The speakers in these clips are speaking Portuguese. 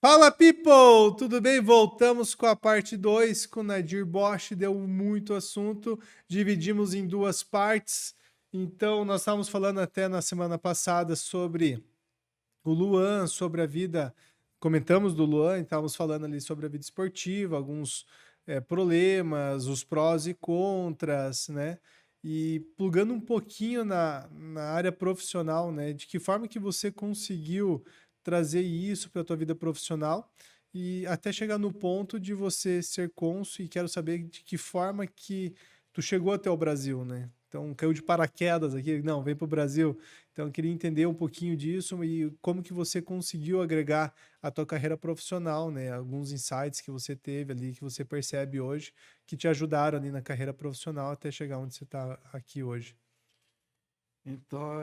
Fala, people! Tudo bem? Voltamos com a parte 2 com o Nadir Bosch. Deu muito assunto, dividimos em duas partes. Então, nós estávamos falando até na semana passada sobre o Luan, sobre a vida. Comentamos do Luan, e estávamos falando ali sobre a vida esportiva, alguns problemas, os prós e contras, né? E plugando um pouquinho na área profissional, né? De que forma que você conseguiu trazer isso para a tua vida profissional e até chegar no ponto de você ser cônsul, e quero saber de que forma que tu chegou até o Brasil, né? Então, caiu de paraquedas aqui, não, vem para o Brasil. Então, eu queria entender um pouquinho disso e como que você conseguiu agregar a tua carreira profissional, né? Alguns insights que você teve ali, que você percebe hoje, que te ajudaram ali na carreira profissional até chegar onde você está aqui hoje. Então,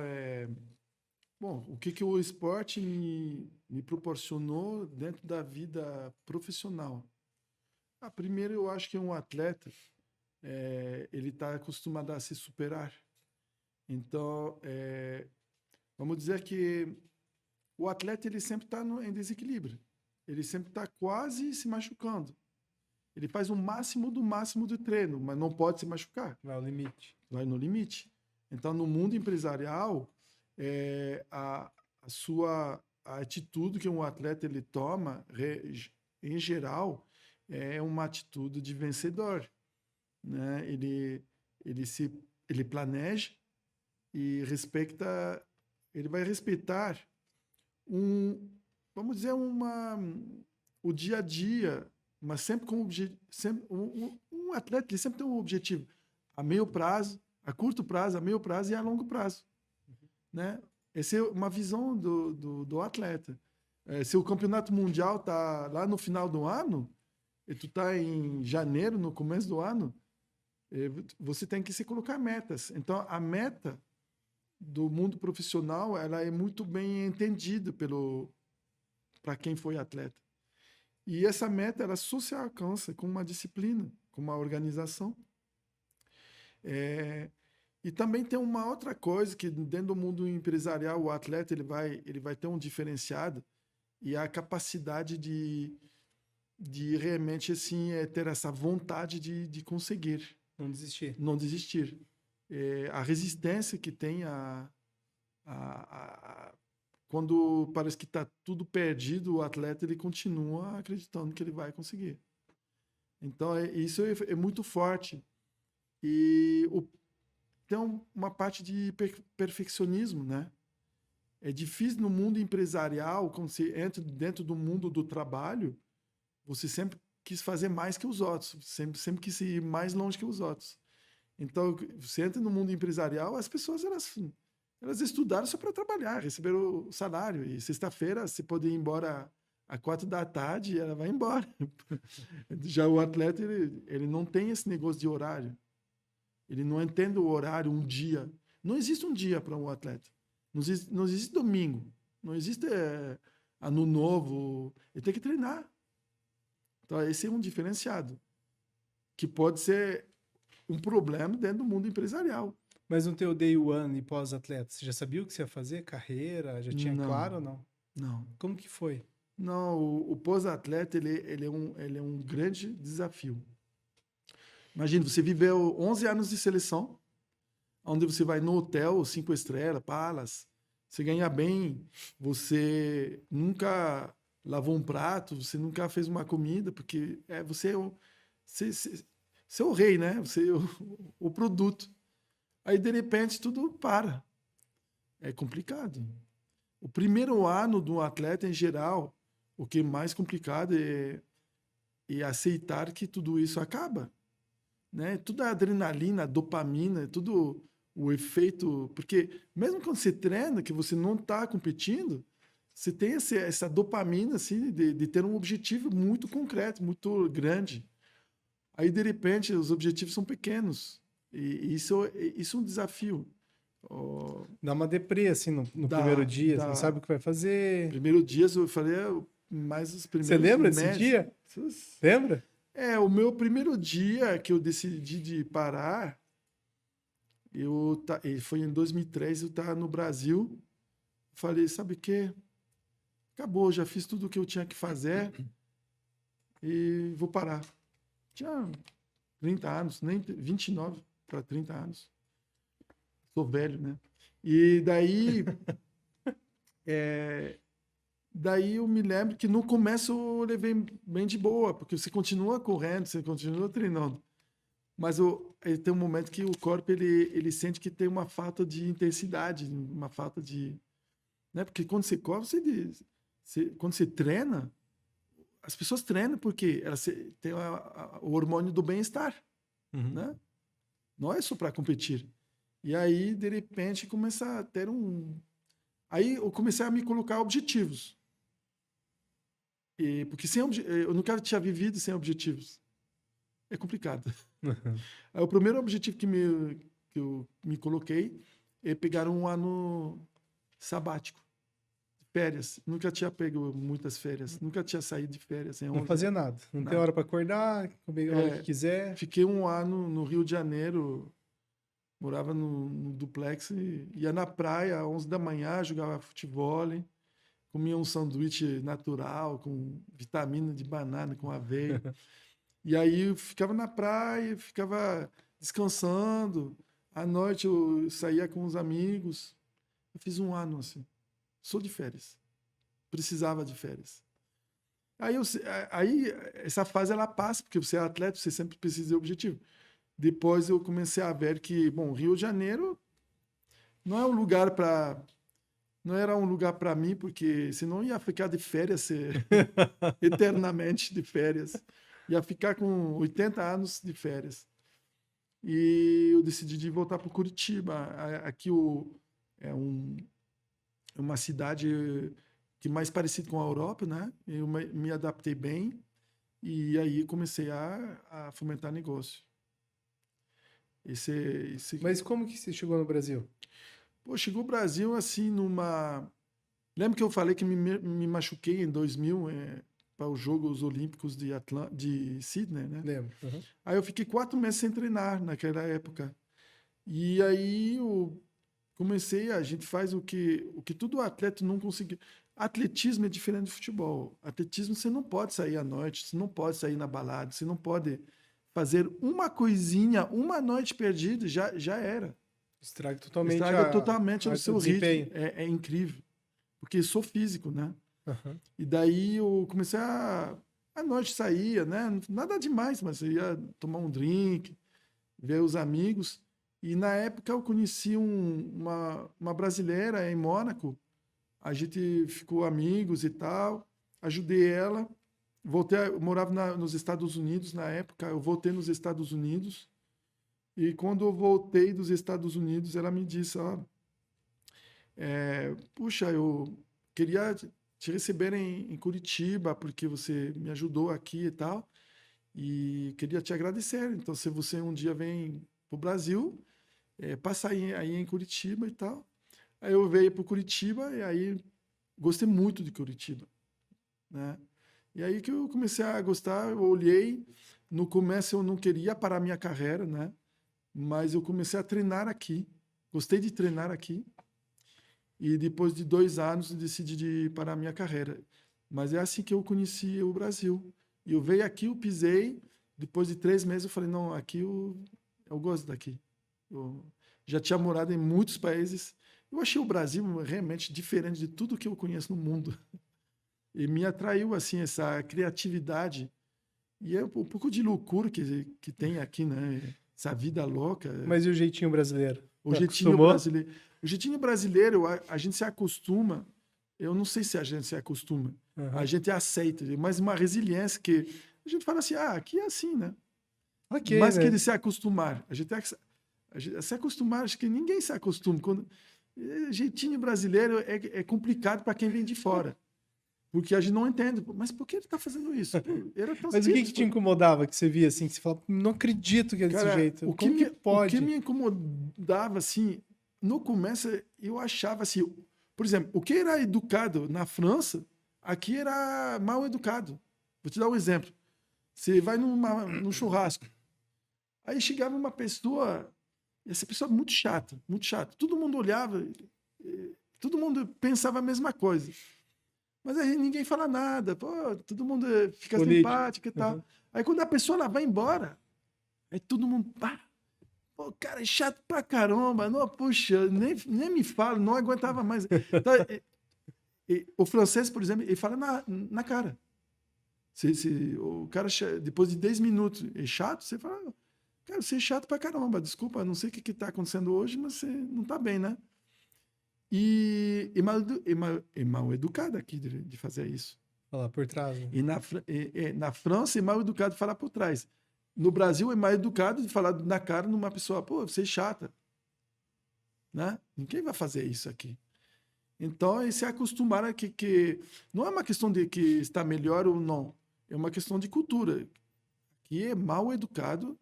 bom, o que o esporte me proporcionou dentro da vida profissional? Primeiro, eu acho que um atleta, ele está acostumado a se superar. Então, vamos dizer que o atleta ele sempre está em desequilíbrio. Ele sempre está quase se machucando. Ele faz o máximo do máximo do treino, mas não pode se machucar. Vai ao limite. Vai no limite. Então, no mundo empresarial, a sua atitude que um atleta ele toma, em geral, é uma atitude de vencedor, né? Ele planeja e respeita, ele vai respeitar um, vamos dizer, o dia a dia, mas sempre com sempre, um atleta ele sempre tem um objetivo a meio prazo, a curto prazo, a meio prazo e a longo prazo, né? Essa é uma visão do atleta. Se o campeonato mundial está lá no final do ano, e tu está em janeiro, no começo do ano, você tem que se colocar metas. Então, a meta do mundo profissional ela é muito bem entendida para quem foi atleta. E essa meta ela só se alcança com uma disciplina, com uma organização. É, e também tem uma outra coisa que dentro do mundo empresarial o atleta ele vai ter um diferenciado e a capacidade de realmente assim ter essa vontade de conseguir, Não desistir. não desistir. A resistência que tem quando parece que está tudo perdido, o atleta ele continua acreditando que ele vai conseguir. Então isso é muito forte e tem uma parte de perfeccionismo, né? É difícil no mundo empresarial, quando você entra dentro do mundo do trabalho, você sempre quis fazer mais que os outros, sempre quis ir mais longe que os outros. Então, você entra no mundo empresarial, as pessoas elas estudaram só para trabalhar, receberam o salário. E sexta-feira, você pode ir embora às 4 da tarde, ela vai embora. Já o atleta, ele não tem esse negócio de horário. Ele não entende o horário, um dia. Não existe um dia para um atleta. Não existe domingo. Não existe ano novo. Ele tem que treinar. Então, esse é um diferenciado, que pode ser um problema dentro do mundo empresarial. Mas no teu day one e pós-atleta, você já sabia o que você ia fazer? Carreira? Já tinha Não, claro ou não? não. Como que foi? Não, o pós-atleta ele é um grande desafio. Imagina, você viveu 11 anos de seleção, onde você vai no hotel, 5 estrelas, Palace, você ganha bem, você nunca lavou um prato, você nunca fez uma comida, porque você é o rei, né? Você é o produto. Aí, de repente, tudo para. É complicado. O primeiro ano do atleta, em geral, o que é mais complicado é aceitar que tudo isso acaba, né? Tudo a adrenalina, a dopamina, tudo o efeito, porque mesmo quando você treina, que você não está competindo, você tem essa dopamina assim de ter um objetivo muito concreto, muito grande. Aí de repente os objetivos são pequenos e isso é um desafio. Oh, Dá uma deprê, assim, no primeiro da, dia, você não da sabe o que vai fazer. primeiro dias eu falei, mais os Você primeiros lembra desse meses. dia? Lembra? O meu primeiro dia que eu decidi de parar, e foi em 2003, eu estava no Brasil. Falei, sabe o quê? acabou, já fiz tudo o que eu tinha que fazer e vou parar. Tinha 30 anos, nem 29 para 30 anos. Sou velho, né? E daí eu me lembro que no começo eu levei bem de boa, porque você continua correndo, você continua treinando. Mas tem um momento que o corpo ele sente que tem uma falta de intensidade, uma falta de, né? Porque quando você corre, quando você treina, as pessoas treinam porque elas têm o hormônio do bem-estar, né? Não é só para competir. E aí, de repente, começa a ter Aí eu comecei a me colocar objetivos. Porque eu nunca tinha vivido sem objetivos. É complicado. Aí, o primeiro objetivo que eu me coloquei é pegar um ano sabático, de férias. Nunca tinha pego muitas férias, nunca tinha saído de férias. Não fazia nada. Não tem hora para acordar, comer a hora que quiser. Fiquei um ano no Rio de Janeiro, morava no duplex, ia na praia às 11 da manhã, jogava futebol, comia um sanduíche natural com vitamina de banana, com aveia. E aí eu ficava na praia, ficava descansando. À noite eu saía com os amigos. Eu fiz um ano assim. Sou de férias. Precisava de férias. Aí essa fase ela passa, porque você é atleta, você sempre precisa de objetivo. Depois eu comecei a ver que, bom, Rio de Janeiro não é um lugar para... Não era um lugar para mim, porque senão ia ficar de férias eternamente de férias. Ia ficar com 80 anos de férias. E eu decidi de voltar para Curitiba. Aqui é uma cidade que é mais parecida com a Europa, né? Eu me adaptei bem e aí comecei a fomentar negócio. Mas como que você chegou no Brasil? Pô, chegou o Brasil assim numa... Lembra que eu falei que me machuquei em 2000 para os Jogos Olímpicos de Sydney, né? Lembro. Uhum. Aí eu fiquei 4 meses sem treinar naquela época. E aí eu comecei, a gente faz o que todo atleta não conseguiu. Atletismo é diferente de futebol. Atletismo você não pode sair à noite, você não pode sair na balada, você não pode fazer uma coisinha, uma noite perdida, já era. Estraga totalmente, o seu desempenho. ritmo. É incrível. Porque sou físico, né? Uhum. E daí eu comecei à noite saía, né? Nada demais, mas eu ia tomar um drink, ver os amigos. E na época eu conheci uma brasileira em Mônaco. A gente ficou amigos e tal. Ajudei ela. Eu morava nos Estados Unidos na época. Eu voltei nos Estados Unidos. E quando eu voltei dos Estados Unidos, ela me disse, puxa, eu queria te receber em Curitiba, porque você me ajudou aqui e tal, e queria te agradecer. Então, se você um dia vem para o Brasil, passa aí em Curitiba e tal. Aí eu veio para Curitiba e aí gostei muito de Curitiba, né? E aí que eu comecei a gostar, eu olhei, no começo eu não queria parar minha carreira, né? Mas eu comecei a treinar aqui, gostei de treinar aqui. E depois de 2 anos, decidi de parar minha carreira. Mas é assim que eu conheci o Brasil. E eu veio aqui, eu pisei. Depois de 3 meses, eu falei, não, aqui eu gosto daqui. Eu já tinha morado em muitos países. Eu achei o Brasil realmente diferente de tudo que eu conheço no mundo. E me atraiu, assim, essa criatividade. E é um pouco de loucura que tem aqui, né? Essa vida louca. Mas e o jeitinho brasileiro? O jeitinho brasileiro. O jeitinho brasileiro, a gente se acostuma. Eu não sei se a gente se acostuma. Uhum. A gente aceita, mas uma resiliência que a gente fala assim, aqui é assim, né? Okay, mas né? que de se acostumar. A gente se acostumar, acho que ninguém se acostuma. Jeitinho brasileiro é complicado para quem vem de fora. Porque a gente não entende. Mas por que ele está fazendo isso? Mas o que te incomodava que você via assim, que você falava, não acredito que é desse jeito. O que me incomodava, assim, no começo, eu achava assim, por exemplo, o que era educado na França, aqui era mal educado. Vou te dar um exemplo. Você vai num churrasco, aí chegava uma pessoa, e essa pessoa muito chata, muito chata. Todo mundo olhava, todo mundo pensava a mesma coisa. Mas aí ninguém fala nada, pô, todo mundo fica Político. simpático e tal. Uhum. Aí quando a pessoa ela vai embora, aí todo mundo, pá, pô, cara, é chato pra caramba, não, puxa, nem me fala, não aguentava mais. Então, o francês, por exemplo, ele fala na cara. Se o cara, depois de 10 minutos, é chato, você fala, cara, você é chato pra caramba, desculpa, não sei o que tá acontecendo hoje, mas você não tá bem, né? E mal educado aqui de fazer isso. Olha lá, por trás. Né? E na França é mal educado falar por trás. No Brasil é mal educado de falar na cara numa pessoa, pô, você é chata. Né? Ninguém vai fazer isso aqui. Então, eles se acostumaram a que não é uma questão de que está melhor ou não, é uma questão de cultura. Que é mal educado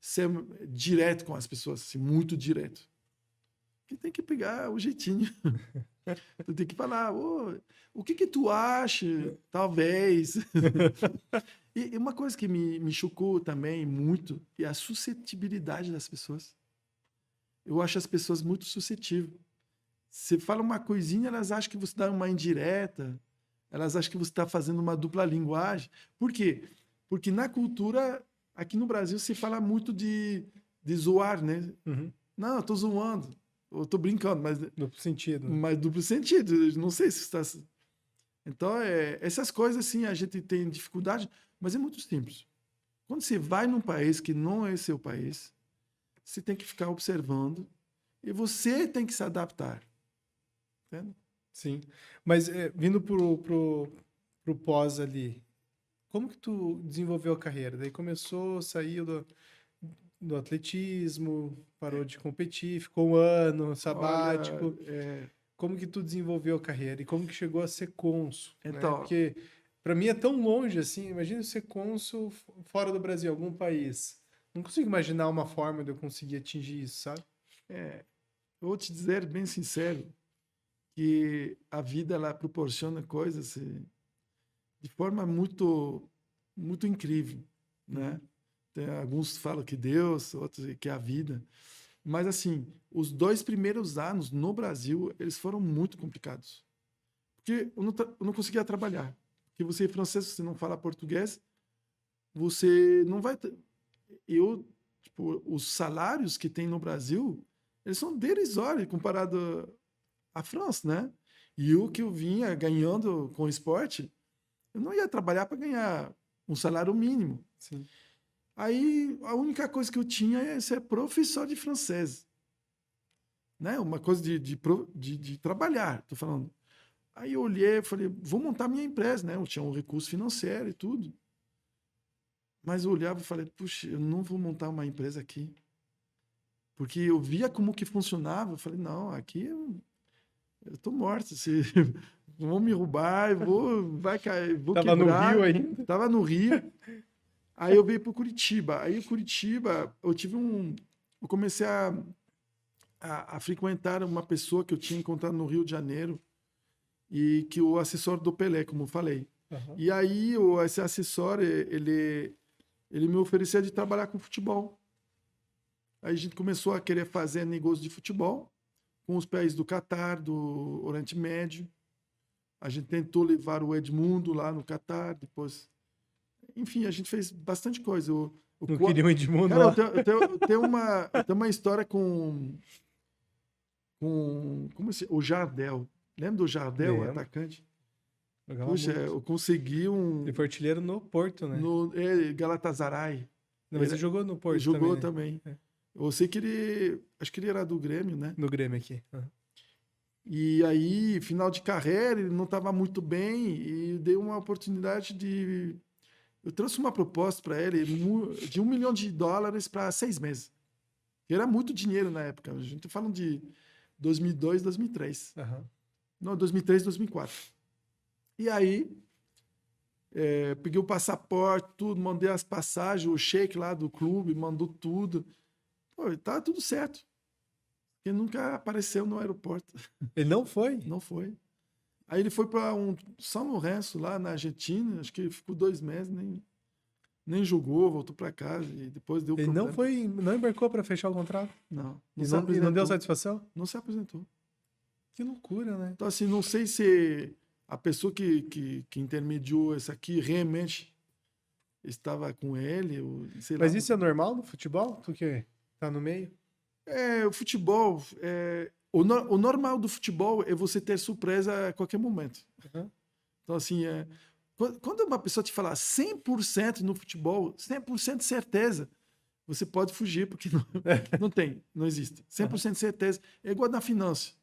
ser direto com as pessoas, assim, muito direto. Que tem que pegar o jeitinho. Tu tem que falar, o que tu acha? Talvez. E uma coisa que me chocou também muito é a suscetibilidade das pessoas. Eu acho as pessoas muito suscetíveis. Você fala uma coisinha, elas acham que você dá uma indireta, elas acham que você está fazendo uma dupla linguagem. Por quê? Porque na cultura, aqui no Brasil, se fala muito de zoar, né? Uhum. Não, eu tô zoando, eu tô brincando, mas Duplo sentido. mas duplo sentido. Eu não sei se está. Então, essas coisas, assim, a gente tem dificuldade, mas é muito simples. Quando você vai num país que não é seu país, você tem que ficar observando e você tem que se adaptar. Entende? Sim. Mas vindo pro pós ali, como que tu desenvolveu a carreira? Daí começou, saiu do atletismo, parou de competir, ficou um ano sabático. Olha, Como que tu desenvolveu a carreira e como que chegou a ser cônsul, né? então, Porque para mim é tão longe assim, imagina ser cônsul fora do Brasil, algum país. Não consigo imaginar uma forma de eu conseguir atingir isso, sabe? eu vou te dizer bem sincero que a vida ela proporciona coisas de forma muito incrível, né? Tem, alguns falam que Deus, outros que é a vida. Mas assim, os 2 primeiros anos no Brasil, eles foram muito complicados. Porque eu não conseguia trabalhar. Porque você é francês, você não fala português, você não vai ter... tipo, os salários que tem no Brasil, eles são derisórios comparado à França, né? E o que eu vinha ganhando com o esporte, eu não ia trabalhar para ganhar um salário mínimo. Sim. Aí a única coisa que eu tinha é ser professor de francês. Né? Uma coisa de trabalhar, tô falando. Aí eu olhei e falei, vou montar minha empresa, né? Eu tinha um recurso financeiro e tudo. Mas eu olhava e falei, puxa, eu não vou montar uma empresa aqui. Porque eu via como que funcionava. Eu falei, não, aqui eu tô morto. Se vão me roubar, vai cair, vou Tava quebrar. no Rio ainda. Tava no Rio. Aí eu veio para Curitiba. Aí Curitiba, eu comecei a frequentar uma pessoa que eu tinha encontrado no Rio de Janeiro e que o assessor do Pelé, como eu falei. Uhum. E aí esse assessor, ele me oferecia de trabalhar com futebol. Aí a gente começou a querer fazer negócio de futebol com os países do Catar, do Oriente Médio. A gente tentou levar o Edmundo lá no Catar, depois... Enfim, a gente fez bastante coisa. Não queria um Edmundo Cara, lá. eu tenho uma história com como o Jardel. Lembra do Jardel, o Lembro. atacante? Jogava Puxa, muito. eu consegui Ele foi artilheiro no Porto, né? no Galatasaray. Não, mas ele jogou no Porto Jogou também. também. Né? Eu sei que acho que ele era do Grêmio, né? No Grêmio aqui. Uhum. E aí, final de carreira, ele não estava muito bem e dei uma oportunidade de... Eu trouxe uma proposta para ele de $1 milhão para 6 meses. Que era muito dinheiro na época. A gente tá falando de 2002, 2003. Uhum. Não, 2003, 2004. E aí, peguei o passaporte, tudo, mandei as passagens, o sheik lá do clube mandou tudo. Pô, tá tudo certo. Ele nunca apareceu no aeroporto. Ele não foi? Não foi. Aí ele foi para São Lourenço, lá na Argentina, acho que ele ficou 2 meses, nem jogou, voltou para casa e depois deu Ele problema. não embarcou para fechar o contrato? Não. E não deu satisfação? Não se apresentou. Que loucura, né? Então, assim, não sei se a pessoa que intermediou isso aqui realmente estava com ele, ou, sei lá. Mas isso é normal no futebol? Tu que tá no meio? O futebol, o normal do futebol é você ter surpresa a qualquer momento. Uhum. Então, assim, quando uma pessoa te falar 100% no futebol, 100% de certeza, você pode fugir, porque não tem, não existe. 100% de certeza. É igual na finança.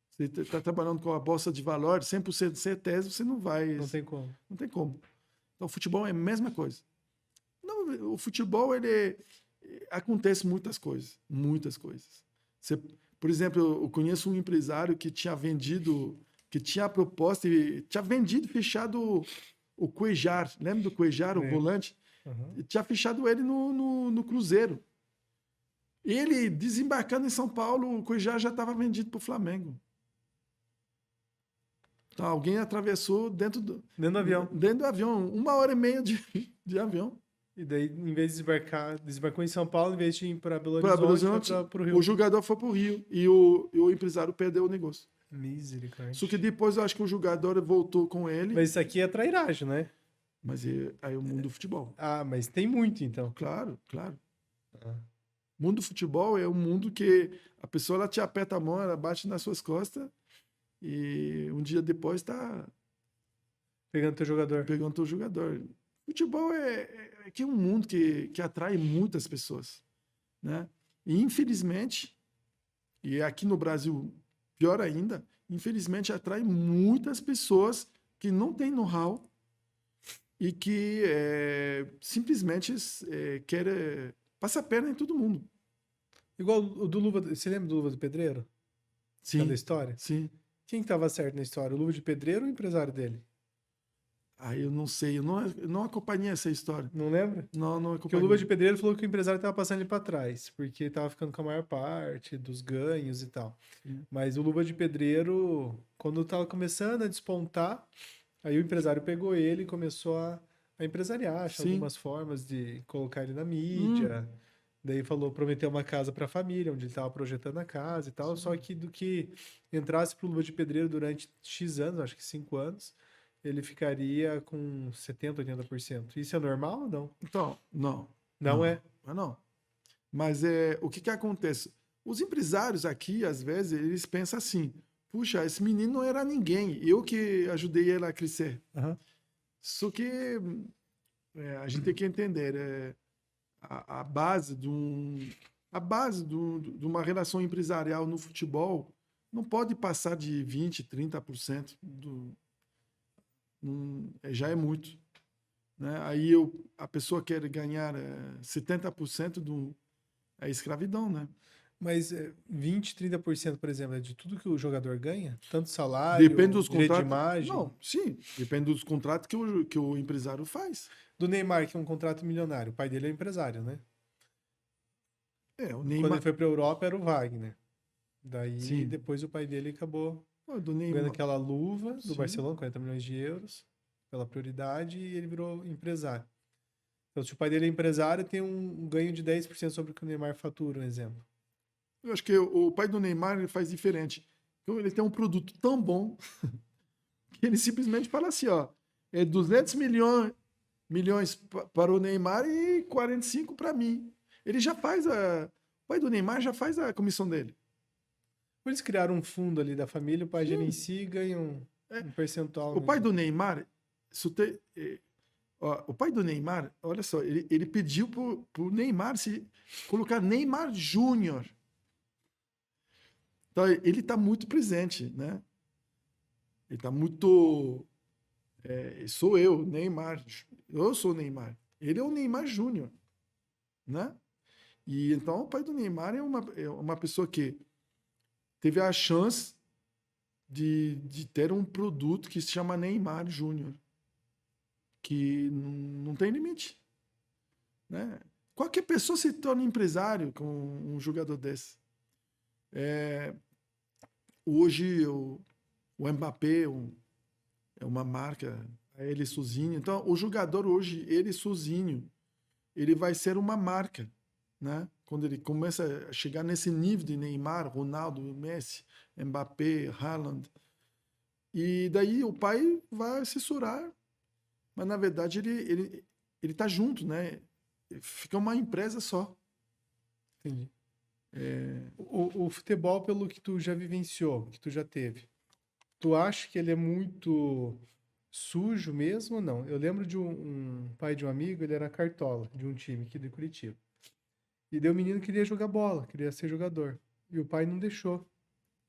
Você está trabalhando com a bolsa de valores, 100% de certeza, você não vai. Não tem como. Não tem como. Então, o futebol é a mesma coisa. Não, o futebol, acontece muitas coisas. Muitas coisas. Por exemplo, eu conheço um empresário que tinha vendido, que tinha a proposta e tinha vendido, fechado o Cuejar. Lembra do Cuejar, o volante? Uhum. Tinha fechado ele no Cruzeiro. Ele desembarcando em São Paulo, o Cuejar já estava vendido para o Flamengo. Então, alguém atravessou dentro do avião. Dentro do avião, 1h30 de avião. E daí, em vez de desembarcou em São Paulo, em vez de ir para Belo Para Belo Horizonte, Horizonte, para o Rio. o jogador foi para o Rio e o empresário perdeu o negócio. Misericórdia. Só que depois eu acho que o jogador voltou com ele. Mas isso aqui é trairagem, né? Mas aí é o mundo do futebol. Ah, mas tem muito, então. Claro, claro. Ah. O mundo do futebol é um mundo que a pessoa ela te aperta a mão, ela bate nas suas costas e um dia depois está Pegando teu jogador. pegando teu jogador. Futebol é que é um mundo que atrai muitas pessoas, né? E infelizmente, e aqui no Brasil pior ainda, infelizmente atrai muitas pessoas que não têm know-how e que simplesmente querem passar a perna em todo mundo. Igual o do Luva. Você lembra do Luva do Pedreiro? Sim. Da história? Sim. Quem estava certo na história? O Luva de Pedreiro ou o empresário dele? Eu não sei, eu não acompanhei essa história. Não lembra? Não Porque o acompanhei. Luva de Pedreiro falou que o empresário estava passando ele para trás, porque estava ficando com a maior parte dos ganhos e tal. Mas o Luva de Pedreiro, quando estava começando a despontar, aí o empresário pegou ele e começou a empresariar, achar algumas formas de colocar ele na mídia. Daí prometeu uma casa para a família, onde ele estava projetando a casa e tal. Só que do que entrasse pro Luva de Pedreiro durante X anos, acho que 5 anos, ele ficaria com 70%, 80%. Isso é normal ou não? Então, não. Não é? Não. Mas o que acontece? Os empresários aqui, às vezes, eles pensam assim: puxa, esse menino não era ninguém, eu que ajudei ele a crescer. Uhum. Só que a gente tem que entender a base de uma relação empresarial no futebol não pode passar de 20%, 30%. Já é muito. Né? Aí a pessoa quer ganhar 70% é escravidão, né? Mas 20%, 30%, por exemplo, é de tudo que o jogador ganha? Tanto salário, Depende dos direito de contratos. imagem? Não, sim, depende dos contratos que o empresário faz. Do Neymar, que é um contrato milionário. O pai dele é empresário, né? O Neymar... Quando ele foi para a Europa era o Wagner. Daí Sim. depois o pai dele acabou do Neymar... ganhando aquela luva do Sim. Barcelona, 40 milhões de euros, pela prioridade, e ele virou empresário. Então, se o pai dele é empresário, tem um ganho de 10% sobre o que o Neymar fatura, um exemplo. Eu acho que o pai do Neymar ele faz diferente. Então, ele tem um produto tão bom que ele simplesmente fala assim, ó, 200 milhões para o Neymar e 45 para mim. Ele já faz o pai do Neymar já faz a comissão dele. Eles criaram um fundo ali da família, o pai gerencia e ganha um percentual. O pai do Neymar, o pai do Neymar, olha só, ele pediu pro Neymar se colocar Neymar Júnior. Então, ele está muito presente, né? Ele está muito... sou eu, Neymar. Eu sou o Neymar. Ele é o Neymar Júnior, né? E então o pai do Neymar é uma pessoa que teve a chance de ter um produto que se chama Neymar Júnior, que não tem limite, né? Qualquer pessoa se torna empresário com um jogador desse. Hoje o Mbappé é uma marca, ele sozinho. Então o jogador hoje, ele sozinho, ele vai ser uma marca, né? Quando ele começa a chegar nesse nível de Neymar, Ronaldo, Messi, Mbappé, Haaland, E daí o pai vai assessorar, mas na verdade ele tá junto, né? Fica uma empresa só. Entendi. O futebol, pelo que tu já vivenciou, que tu já teve, tu acha que ele é muito sujo mesmo ou não? Eu lembro de um pai de um amigo, ele era cartola de um time aqui de Curitiba. E daí o menino queria jogar bola, queria ser jogador. E o pai não deixou,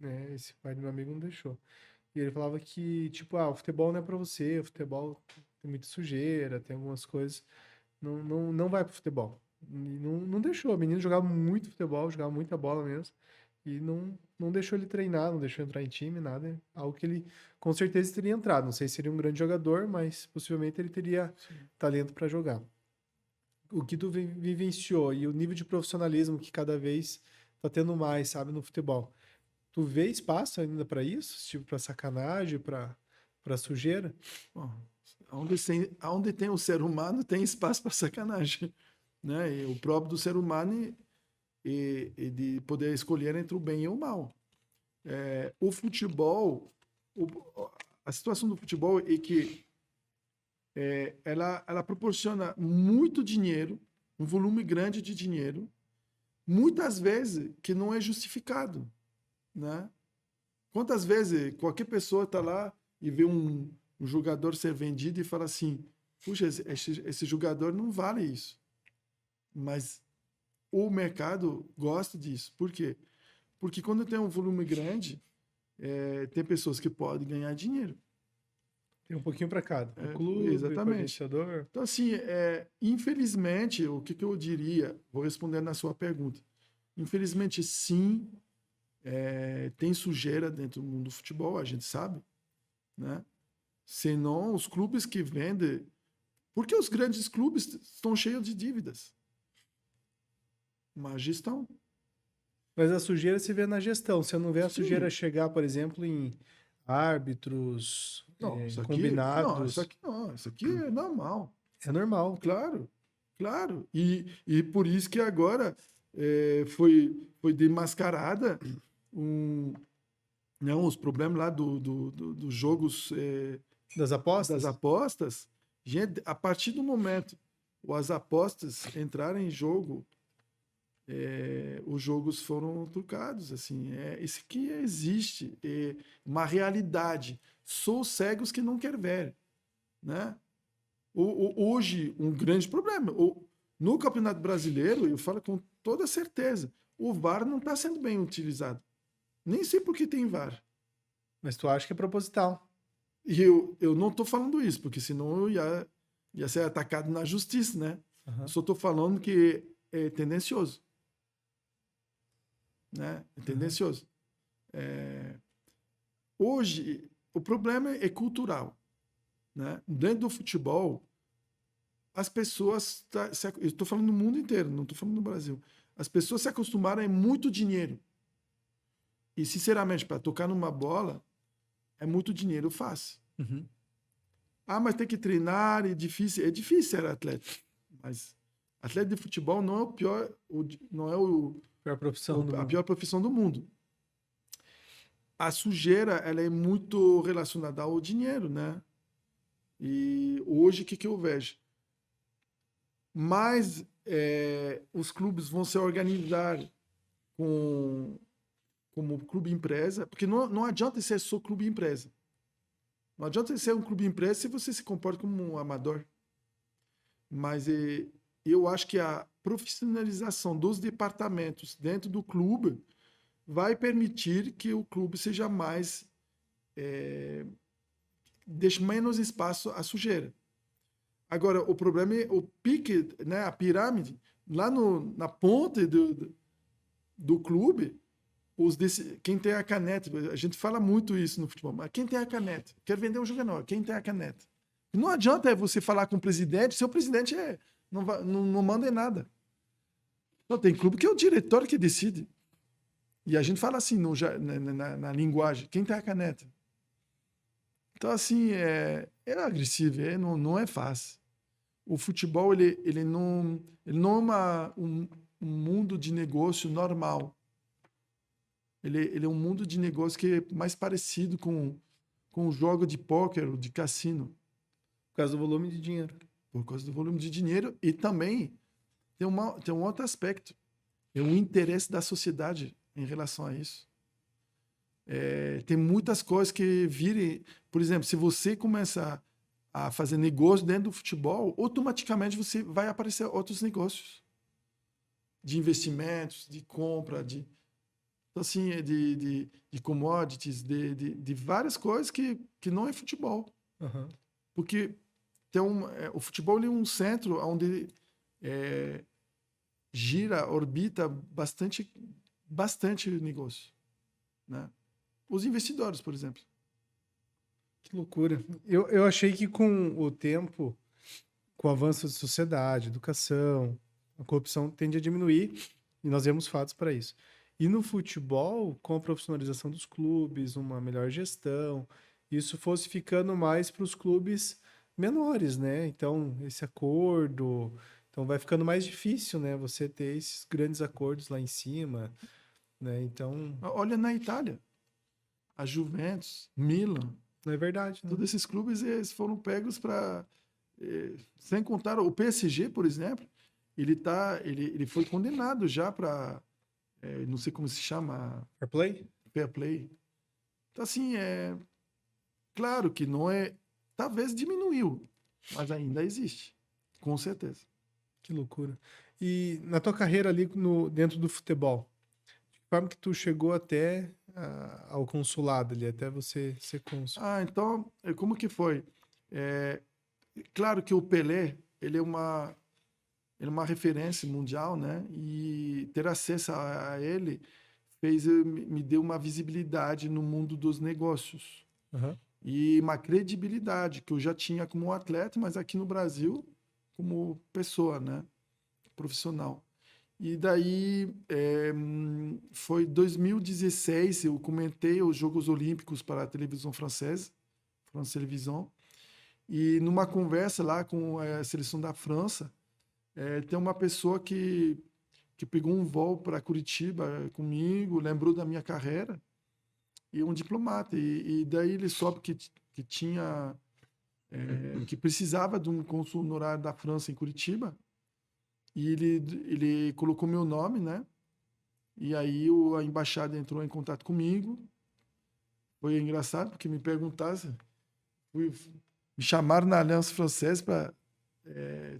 né? Esse pai do meu amigo não deixou. E ele falava que, tipo, o futebol não é pra você, o futebol tem muita sujeira, tem algumas coisas. Não vai pro futebol. E não deixou. O menino jogava muito futebol, jogava muita bola mesmo. E não deixou ele treinar, não deixou entrar em time, nada. É algo que ele com certeza teria entrado. Não sei se seria um grande jogador, mas possivelmente ele teria talento para jogar. O que tu vivenciou e o nível de profissionalismo que cada vez tá tendo mais, sabe, no futebol. Tu vê espaço ainda para isso? Tipo, para sacanagem, para sujeira? Bom, onde tem o ser humano, tem espaço para sacanagem, né? E o próprio do ser humano e de poder escolher entre o bem e o mal. O futebol, a situação do futebol é que ela proporciona muito dinheiro, um volume grande de dinheiro, muitas vezes que não é justificado, né? Quantas vezes qualquer pessoa está lá e vê um jogador ser vendido e fala assim, puxa, esse jogador não vale isso. Mas o mercado gosta disso. Por quê? Porque quando tem um volume grande, tem pessoas que podem ganhar dinheiro. Tem um pouquinho para cada. O clube, o Exatamente. influenciador. Então, assim, infelizmente, o que eu diria? Vou responder na sua pergunta. Infelizmente, sim, tem sujeira dentro do mundo do futebol, a gente sabe, né? Senão, os clubes que vendem... Porque os grandes clubes estão cheios de dívidas. Má gestão. Mas a sujeira se vê na gestão. Você não vê a Sim. sujeira chegar, por exemplo, em árbitros, Não, isso aqui, combinados. Isso aqui é normal. É normal. Claro, claro. E por isso que agora foi demascarada não, os problemas lá dos jogos Das apostas? das apostas. Gente, a partir do momento as apostas entrarem em jogo, os jogos foram trucados. Assim, isso que existe, uma realidade. Sou cegos que não quer ver, né? Hoje, um grande problema. No Campeonato Brasileiro, eu falo com toda certeza, o VAR não está sendo bem utilizado. Nem sei por que tem VAR. Mas tu acha que é proposital? E eu não estou falando isso, porque senão eu ia ser atacado na justiça, né? Uhum. Só estou falando que é tendencioso. Né? É tendencioso. Hoje, o problema é cultural. Né? Dentro do futebol, as pessoas... eu estou falando no mundo inteiro, não estou falando no Brasil. As pessoas se acostumaram a muito dinheiro. E, sinceramente, para tocar numa bola, é muito dinheiro fácil. Uhum. Mas tem que treinar, é difícil. É difícil ser atleta. Mas atleta de futebol não é o pior... não é pior profissão do a mundo. pior profissão do mundo. A sujeira, ela é muito relacionada ao dinheiro, né? E hoje, o que eu vejo? Mas os clubes vão se organizar como clube empresa, porque não adianta ser só clube empresa. Não adianta ser um clube empresa se você se comporta como um amador. Mas eu acho que a profissionalização dos departamentos dentro do clube vai permitir que o clube seja mais... deixe menos espaço à sujeira. Agora, o problema é o pique, né, a pirâmide, lá na ponta do clube, quem tem a caneta, a gente fala muito isso no futebol, mas quem tem a caneta? Quer vender um jogador, quem tem a caneta? Não adianta você falar com o presidente, seu presidente não manda em nada. Não, tem clube que é o diretor que decide. E a gente fala assim na linguagem, quem tem a caneta? Então, assim, é agressivo, não é fácil. O futebol, ele não é um mundo de negócio normal. Ele é um mundo de negócio que é mais parecido com com jogo de pôquer ou de cassino, Por causa do volume de dinheiro. por causa do volume de dinheiro. E também tem um outro aspecto, é o interesse da sociedade em relação a isso. Tem muitas coisas que virem... Por exemplo, se você começar a fazer negócio dentro do futebol, automaticamente você vai aparecer outros negócios de investimentos, de compra, então, assim, de commodities, de várias coisas que não é futebol. Aham. Porque o futebol ele é um centro onde gira, orbita bastante negócio, né? Os investidores, por exemplo. Que loucura. Eu achei que com o tempo, com o avanço da sociedade, educação, a corrupção tende a diminuir e nós vemos fatos para isso. E no futebol, com a profissionalização dos clubes, uma melhor gestão, isso fosse ficando mais para os clubes menores, né? Então, esse acordo, então vai ficando mais difícil, né? Você ter esses grandes acordos lá em cima, né? Então, Olha na Itália, a Juventus, Milan, não é verdade, né? todos esses clubes eles foram pegos para... sem contar o PSG, por exemplo, ele foi condenado já para... não sei como se chama... Fair play? Fair play. Então, assim, claro que não é... Talvez diminuiu, mas ainda existe, com certeza. Que loucura. E na tua carreira ali dentro do futebol, de que forma que tu chegou até ao consulado ali, até você ser cônsul? Então, como que foi? Claro que o Pelé, ele é uma referência mundial, né? E ter acesso a ele me deu uma visibilidade no mundo dos negócios. Aham. E uma credibilidade que eu já tinha como atleta, mas aqui no Brasil como pessoa, né? Profissional. E daí foi 2016, eu comentei os Jogos Olímpicos para a televisão francesa, France Télévisions, e numa conversa lá com a seleção da França, tem uma pessoa que pegou um voo para Curitiba comigo, lembrou da minha carreira, e um diplomata. E daí ele soube que tinha... que precisava de um cônsul honorário da França em Curitiba, e ele colocou meu nome, né? E aí a embaixada entrou em contato comigo. Foi engraçado, porque me perguntaram, me chamaram na Aliança Francesa para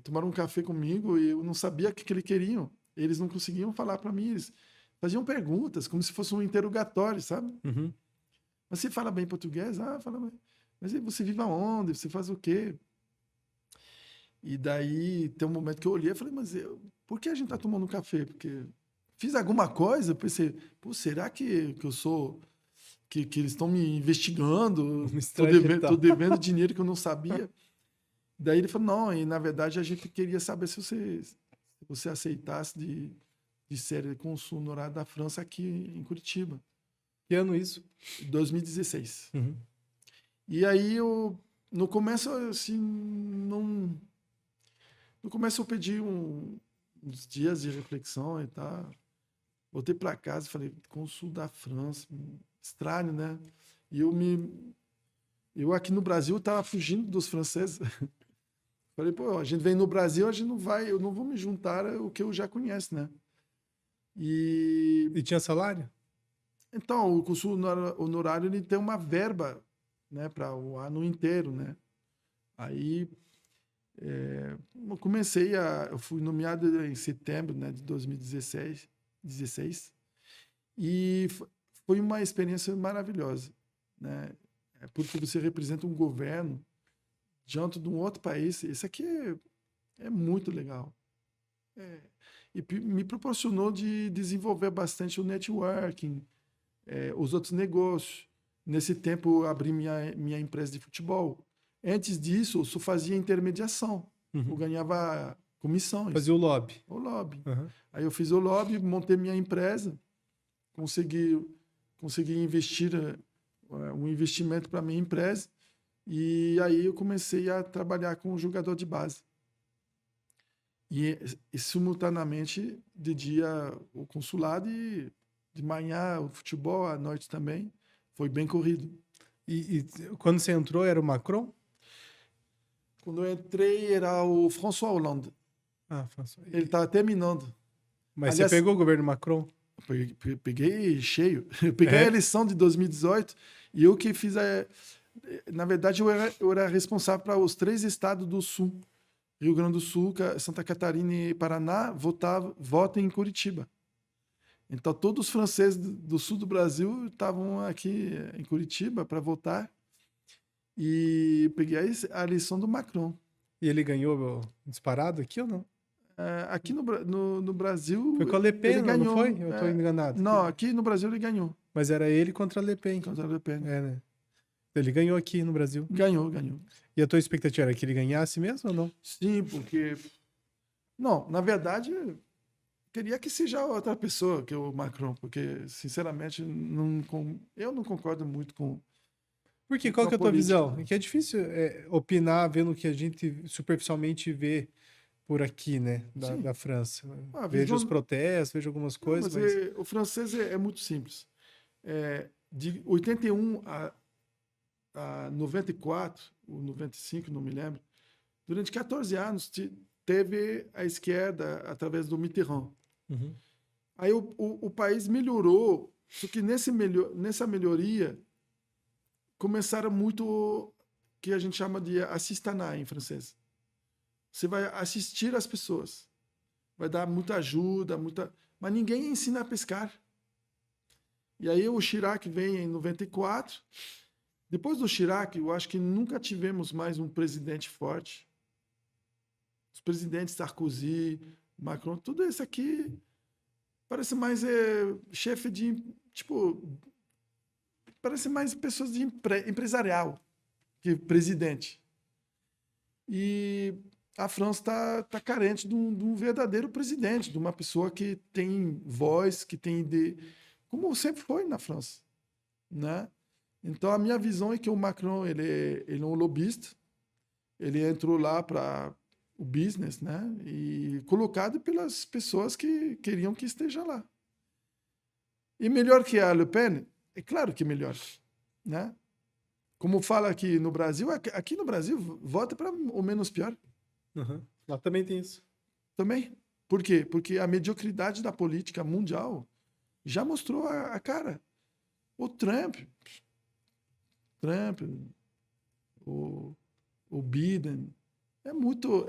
tomar um café comigo, e eu não sabia o que eles queriam. Eles não conseguiam falar para mim, eles faziam perguntas, como se fosse um interrogatório, sabe? Uhum. Mas você fala bem português? Fala bem. Mas você vive aonde? Você faz o quê? E daí tem um momento que eu olhei e falei, mas por que a gente tá tomando um café? Porque fiz alguma coisa? Eu pensei, pô, será que eu sou... Que eles estão me investigando? Tô devendo dinheiro que eu não sabia. Daí ele falou, não, e na verdade a gente queria saber se você aceitasse de ser cônsul honorário da França aqui em Curitiba. Que ano isso? 2016. Uhum. E aí no começo, assim, não... No começo eu pedi uns dias de reflexão e tal. Voltei para casa e falei, cônsul da França, estranho, né? E eu aqui no Brasil estava fugindo dos franceses. Falei, pô, a gente vem no Brasil, a gente não vai, eu não vou me juntar ao que eu já conheço, né? E tinha salário? Então, o cônsul honorário ele tem uma verba, né, para o ano inteiro, né? Aí eu fui nomeado em setembro, né, de 2016, e foi uma experiência maravilhosa, né? Porque você representa um governo diante de um outro país. Isso aqui é muito legal. E me proporcionou de desenvolver bastante o networking, os outros negócios. Nesse tempo, eu abri minha empresa de futebol. Antes disso, eu só fazia intermediação. Uhum. Eu ganhava comissões. Fazia o lobby. O lobby. Uhum. Aí eu fiz o lobby, montei minha empresa, consegui investir um investimento para minha empresa, e aí eu comecei a trabalhar com o jogador de base. E simultaneamente, de dia o consulado e de manhã o futebol, à noite também. Foi bem corrido. Quando você entrou, era o Macron? Quando eu entrei, era o François Hollande. Ah, François. Ele estava terminando. Mas você Aliás, pegou o governo Macron? peguei cheio. Eu peguei a É? eleição de 2018 e eu que fiz a. Na verdade, eu era responsável para os 3 estados do Sul. Rio Grande do Sul, Santa Catarina e Paraná votam em Curitiba. Então, todos os franceses do sul do Brasil estavam aqui em Curitiba para votar. E peguei a eleição do Macron. E ele ganhou disparado aqui ou não? Aqui no Brasil, Foi com a Le Pen, ele não ganhou. foi? Eu tô enganado. Não, aqui no Brasil ele ganhou. Mas era ele contra a Le Pen. Contra a Le Pen. É, né? Ele ganhou aqui no Brasil. Ganhou. E a tua expectativa era que ele ganhasse mesmo ou não? Sim, porque... Não, na verdade, queria que seja outra pessoa que o Macron, porque, sinceramente, eu não concordo muito com... Porque qual que é a tua política. visão? É que é difícil opinar vendo o que a gente superficialmente vê por aqui, né? Sim. Da França. Ah, Vejo visão- os protestos, vejo algumas Não, coisas, mas mas... o francês é muito simples. De 81 a 94, ou 95, não me lembro, durante 14 anos teve a esquerda através do Mitterrand. Uhum. Aí o país melhorou, só que nessa melhoria começaram muito que a gente chama de assistanat em francês. Você vai assistir as pessoas, vai dar muita ajuda, mas ninguém ensina a pescar. E aí o Chirac vem em 94. Depois do Chirac, eu acho que nunca tivemos mais um presidente forte. Os presidentes Sarkozy, Macron, tudo isso aqui parece mais chefe de, tipo, parece mais pessoas de empresarial que presidente. E a França tá carente de um verdadeiro presidente, de uma pessoa que tem voz, que tem ideia, como sempre foi na França, né? Então a minha visão é que o Macron ele é um lobista, ele entrou lá para o business, né? E colocado pelas pessoas que queriam que esteja lá. E melhor que a Le Pen, é claro que melhor, né? Como fala aqui no Brasil, aqui no Brasil vota para o menos pior. Uhum. Lá também tem isso. Também. Por quê? Porque a mediocridade da política mundial já mostrou a cara. O Trump, o Biden, é muito...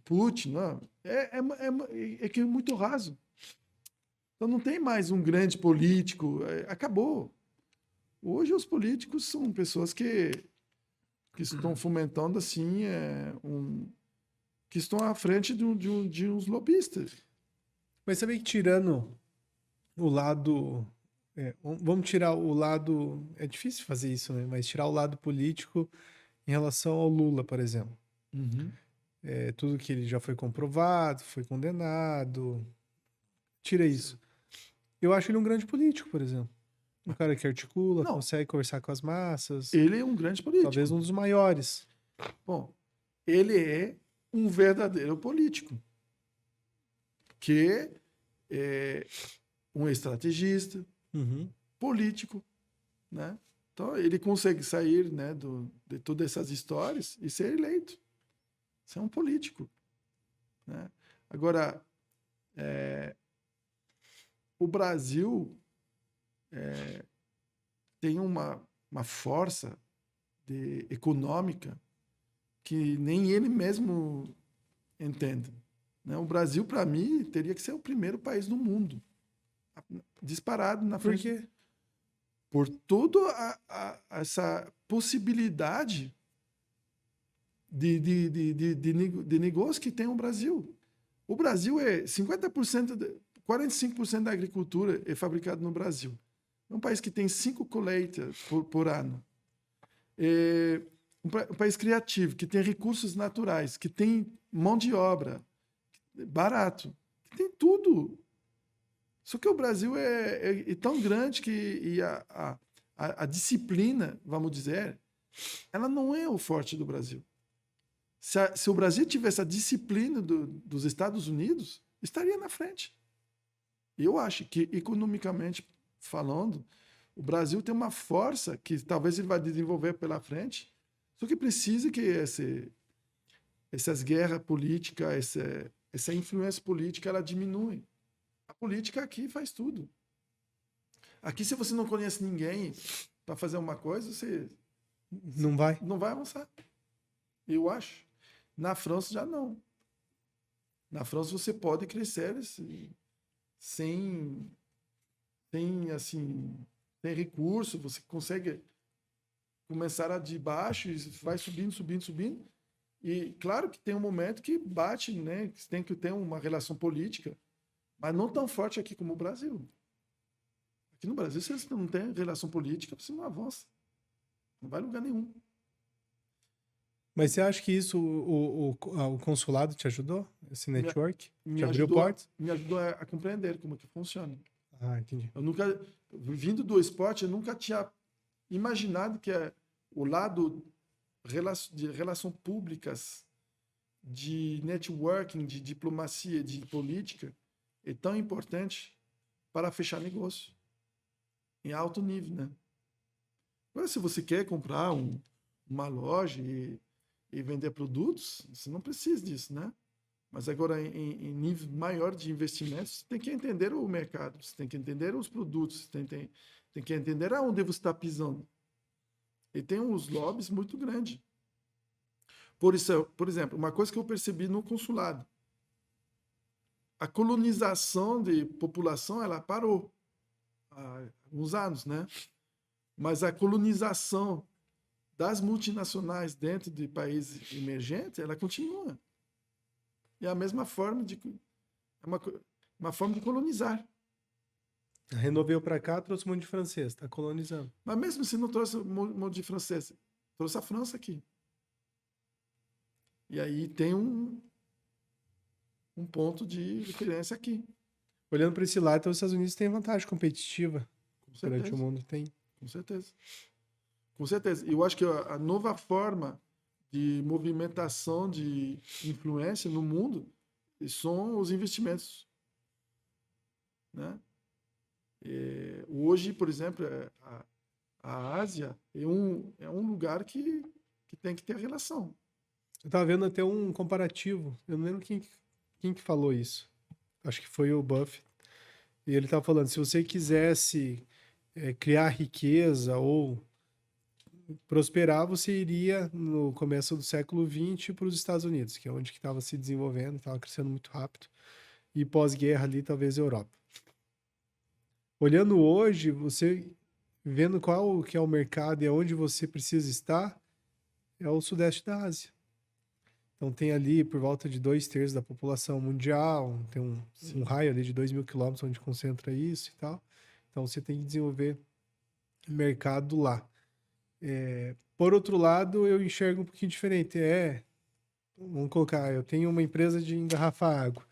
Putin, não. É que é muito raso. Então não tem mais um grande político. Acabou. Hoje os políticos são pessoas que estão fomentando assim que estão à frente de uns lobistas. Mas sabia que tirando o lado... vamos tirar o lado... É difícil fazer isso, né? Mas tirar o lado político em relação ao Lula, por exemplo. Uhum. Tudo que ele já foi comprovado, foi condenado. Tira isso. Eu acho ele um grande político, por exemplo. Um cara que articula, Não. consegue conversar com as massas. Ele é um grande político. Talvez um dos maiores. Bom, ele é um verdadeiro político. Que é um estrategista, político, né? Então, ele consegue sair, né, de todas essas histórias e ser eleito. Isso é um político, né? Agora, o Brasil tem uma força econômica que nem ele mesmo entende, né? O Brasil, para mim, teria que ser o primeiro país do mundo, disparado na frente. Por quê? Por toda essa possibilidade de negócio que tem o Brasil. O Brasil é 50%, 45% da agricultura é fabricada no Brasil. É um país que tem 5 colheitas por ano. É um país criativo, que tem recursos naturais, que tem mão de obra barato, que tem tudo. Só que o Brasil é tão grande que a disciplina, vamos dizer, ela não é o forte do Brasil. Se o Brasil tivesse a disciplina dos Estados Unidos, estaria na frente. Eu acho que, economicamente falando, O Brasil tem uma força que talvez ele vai desenvolver pela frente, só que precisa que essas guerras políticas, essa influência política, ela diminui. A política aqui faz tudo. Aqui, se você não conhece ninguém para fazer uma coisa, você Não vai? não vai avançar. Eu acho. Na França já não. Na França você pode crescer assim, assim, sem recurso, você consegue começar de baixo e vai subindo, subindo, subindo. E claro que tem um momento que bate, né? Que tem que ter uma relação política, mas não tão forte aqui como o Brasil. Aqui no Brasil, se você não tem relação política, você não avança. Não vai a lugar nenhum. Mas você acha que isso o consulado te ajudou? Esse network? Te abriu ajudou, portas? me ajudou a compreender como que funciona. Ah, entendi. Eu nunca, vindo do esporte, eu nunca tinha imaginado que o lado de relações públicas, de networking, de diplomacia, de política, é tão importante para fechar negócio em alto nível, né? Agora, se você quer comprar uma loja e vender produtos, você não precisa disso, né? Mas agora, em nível maior de investimentos, você tem que entender o mercado, você tem que entender os produtos, você tem que entender aonde você está pisando. E tem uns lobbies muito grandes. Por exemplo, uma coisa que eu percebi no consulado, a colonização de população, ela parou há alguns anos, né? Mas a colonização das multinacionais dentro de países emergentes, ela continua. E é a mesma forma uma forma de colonizar. Renoveu para cá, trouxe um monte de francês, está colonizando. Mas mesmo se não trouxe um monte de francês, trouxe a França aqui. E aí tem um ponto de referência aqui. Olhando para esse lado, então os Estados Unidos têm vantagem competitiva Com perante certeza. o mundo. Tem. Com certeza. Com certeza. Eu acho que a nova forma de movimentação de influência no mundo são os investimentos, né? Hoje, por exemplo, a Ásia é um lugar que tem que ter relação. Eu estava vendo até um comparativo. Eu não lembro quem que falou isso. Acho que foi o Buffett. E ele estava falando, se você quisesse criar riqueza ou prosperar, você iria no começo do século XX para os Estados Unidos, que é onde estava se desenvolvendo, estava crescendo muito rápido. E pós-guerra ali, talvez a Europa. Olhando hoje, você vendo qual que é o mercado e aonde você precisa estar, é o Sudeste da Ásia. Então tem ali por volta de 2/3 da população mundial, tem um raio ali de 2.000 quilômetros onde concentra isso e tal. Então você tem que desenvolver mercado lá. Por outro lado, eu enxergo um pouquinho diferente. Vamos colocar, eu tenho uma empresa de engarrafar água.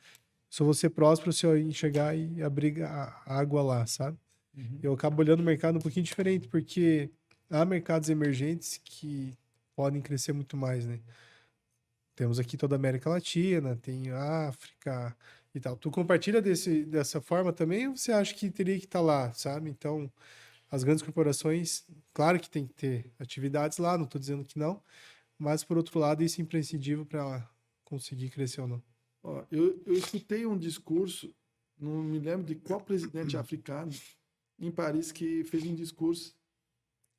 Só vou ser próspero se eu enxergar e abrir a água lá, sabe? Uhum. Eu acabo olhando o mercado um pouquinho diferente, porque há mercados emergentes que podem crescer muito mais, né? Temos aqui toda a América Latina, tem a África e tal. Tu compartilha dessa forma também ou você acha que teria que estar lá, sabe? Então, as grandes corporações, claro que tem que ter atividades lá, não estou dizendo que não, mas, por outro lado, isso é imprescindível para conseguir crescer ou não. Ó, eu escutei um discurso, não me lembro de qual presidente africano, em Paris, que fez um discurso.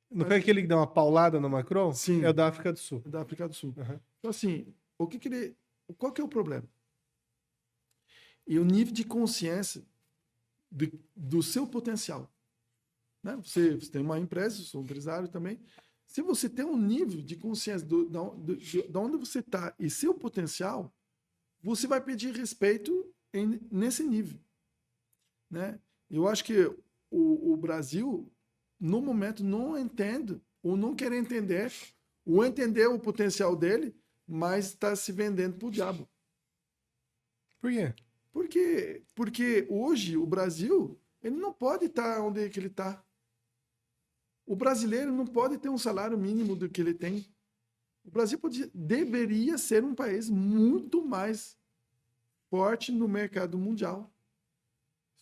Não foi aquele que dá uma paulada no Macron? Sim. É o da África do Sul. Da África do Sul. Uhum. Então, assim, qual que é o problema? E o nível de consciência do seu potencial. Né? Você tem uma empresa, eu sou empresário também. Se você tem um nível de consciência de onde você está e seu potencial, você vai pedir respeito nesse nível. Né? Eu acho que o Brasil, no momento, não entende ou não quer entender, ou entender o potencial dele, mas está se vendendo para o diabo. Por quê? Porque hoje o Brasil ele não pode estar onde é que ele está. O brasileiro não pode ter um salário mínimo do que ele tem. O Brasil deveria ser um país muito mais forte no mercado mundial.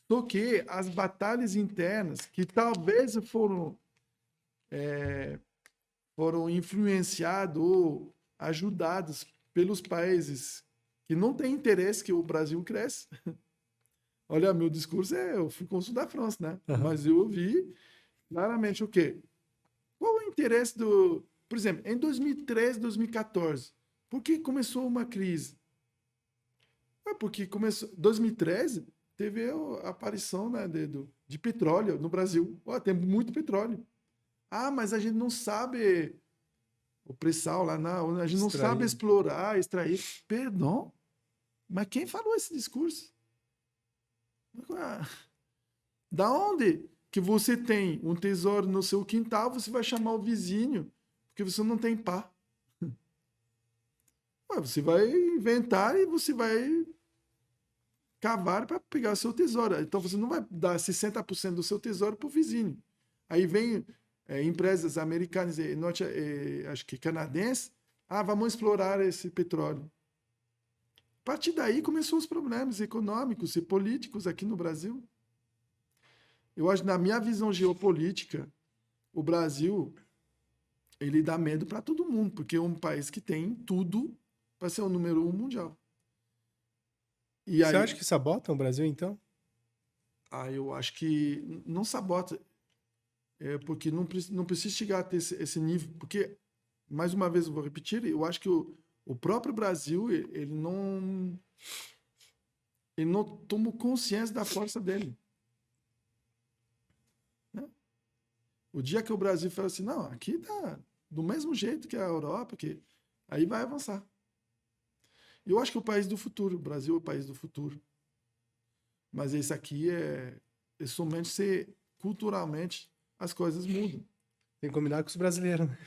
Só que as batalhas internas, que talvez foram influenciadas ou ajudadas pelos países que não têm interesse que o Brasil cresça. Olha, meu discurso eu fui cônsul da França, né? Aham. Mas eu vi claramente o quê? Qual o interesse do... Por exemplo, em 2013, 2014, por que começou uma crise? Porque começou... 2013 teve a aparição, né, de petróleo no Brasil. Ó, tem muito petróleo. Ah, mas a gente não sabe o pré-sal lá, não, a gente não sabe Extrair. explorar, extrair. Perdão? Mas quem falou esse discurso? Da onde que você tem um tesouro no seu quintal, você vai chamar o vizinho, porque você não tem pá. Você vai inventar e você vai cavar para pegar o seu tesouro. Então você não vai dar 60% do seu tesouro para o vizinho. Aí vem empresas americanas e acho que canadenses, vamos explorar esse petróleo. A partir daí começou os problemas econômicos e políticos aqui no Brasil. Eu acho, na minha visão geopolítica, o Brasil ele dá medo para todo mundo, porque é um país que tem tudo para ser o número 1 mundial. E Você aí, acha que sabotam o Brasil, então? eu acho que não sabota, porque não precisa chegar a ter esse nível, porque, mais uma vez eu vou repetir, eu acho que o próprio Brasil, ele não toma consciência da força dele. Né? O dia que o Brasil fala assim, não, aqui tá do mesmo jeito que a Europa, aí vai avançar. Eu acho que é o país do futuro, o Brasil é o país do futuro. Mas esse aqui é somente se culturalmente as coisas mudam. Tem que combinar com os brasileiros, né?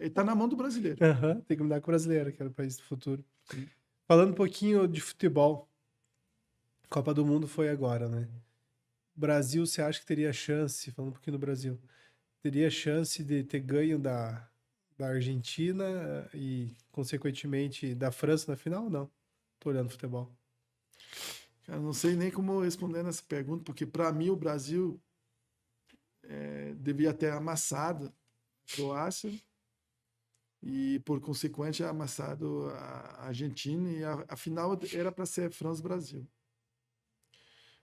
Está na mão do brasileiro. Aham, tem que combinar com o brasileiro, que é o país do futuro. Sim. Falando um pouquinho de futebol, Copa do Mundo foi agora, né? Brasil, você acha que teria chance, falando um pouquinho do Brasil, teria chance de ter ganho da Argentina e, consequentemente, da França na final ou não? Tô olhando futebol. Cara, não sei nem como responder nessa pergunta, porque para mim o Brasil devia ter amassado a Croácia e, por consequente, amassado a Argentina e a final era para ser França-Brasil.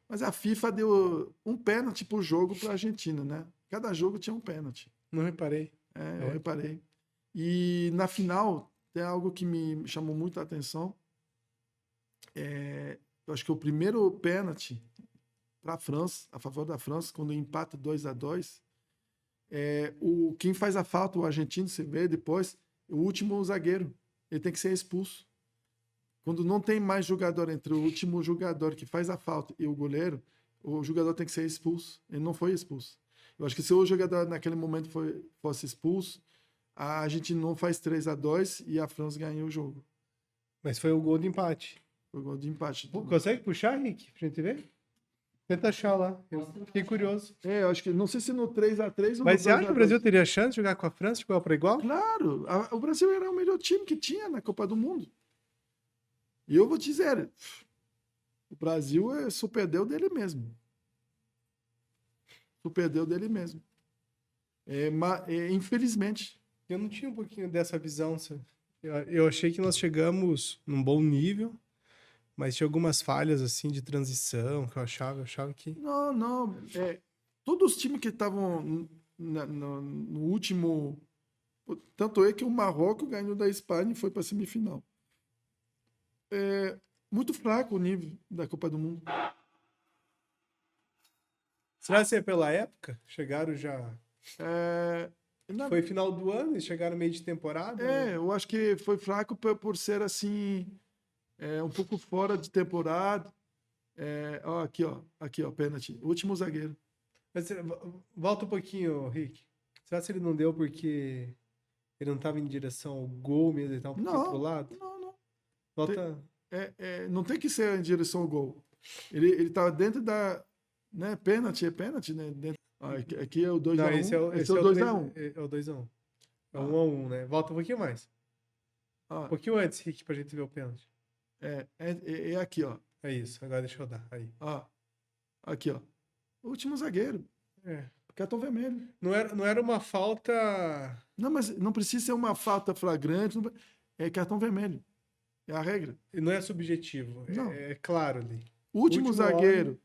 Mas a FIFA deu um pênalti por jogo para a Argentina, né? Cada jogo tinha um pênalti. Não reparei. Eu reparei. E na final, tem algo que me chamou muito a atenção. Eu acho que o primeiro pênalti para a França, a favor da França, quando empata 2-2, quem faz a falta, o argentino, você vê depois, o último zagueiro. Ele tem que ser expulso. Quando não tem mais jogador entre o último jogador que faz a falta e o goleiro, o jogador tem que ser expulso. Ele não foi expulso. Eu acho que se o jogador naquele momento fosse expulso, a Argentina não faz 3-2 e a França ganhou o jogo. Mas foi o gol de empate. Foi o gol de empate. Consegue puxar, Rick, pra gente ver? Tenta achar lá. Eu fiquei curioso. Eu acho que, não sei se no 3-3 ou Mas no você acha que o 2-2. Brasil teria chance de jogar com a França, igual para igual? Claro, o Brasil era o melhor time que tinha na Copa do Mundo. E eu vou te dizer, o Brasil só perdeu dele mesmo. Só perdeu dele mesmo. Infelizmente. Eu não tinha um pouquinho dessa visão. Eu achei que nós chegamos num bom nível, mas tinha algumas falhas assim de transição que eu achava que... Não. Todos os times que estavam no último... Tanto é que o Marrocos ganhou da Espanha e foi para a semifinal. Muito fraco o nível da Copa do Mundo. Será que é pela época? Chegaram já... Foi final do ano e chegaram meio de temporada? Eu acho que foi fraco por ser assim, um pouco fora de temporada. Aqui, ó, pênalti. Último zagueiro. Mas, volta um pouquinho, Rick. Será que ele não deu porque ele não estava em direção ao gol mesmo, ele estava um pouquinho pro lado? Não. Volta... Não tem que ser em direção ao gol. Ele estava dentro da... Né, pênalti, né? Aqui é o 2-1. Não, esse é o 2-1. É o 2-1. É o 1-1, né? Volta um pouquinho mais. Um pouquinho antes, Rick, pra gente ver o pênalti. É aqui, ó. É isso, agora deixa eu dar. Aí. Aqui, ó. Último zagueiro. É. Cartão vermelho. Não era uma falta. Não, mas não precisa ser uma falta flagrante. É cartão vermelho. É a regra. Não é subjetivo. Não. É claro ali. Último zagueiro.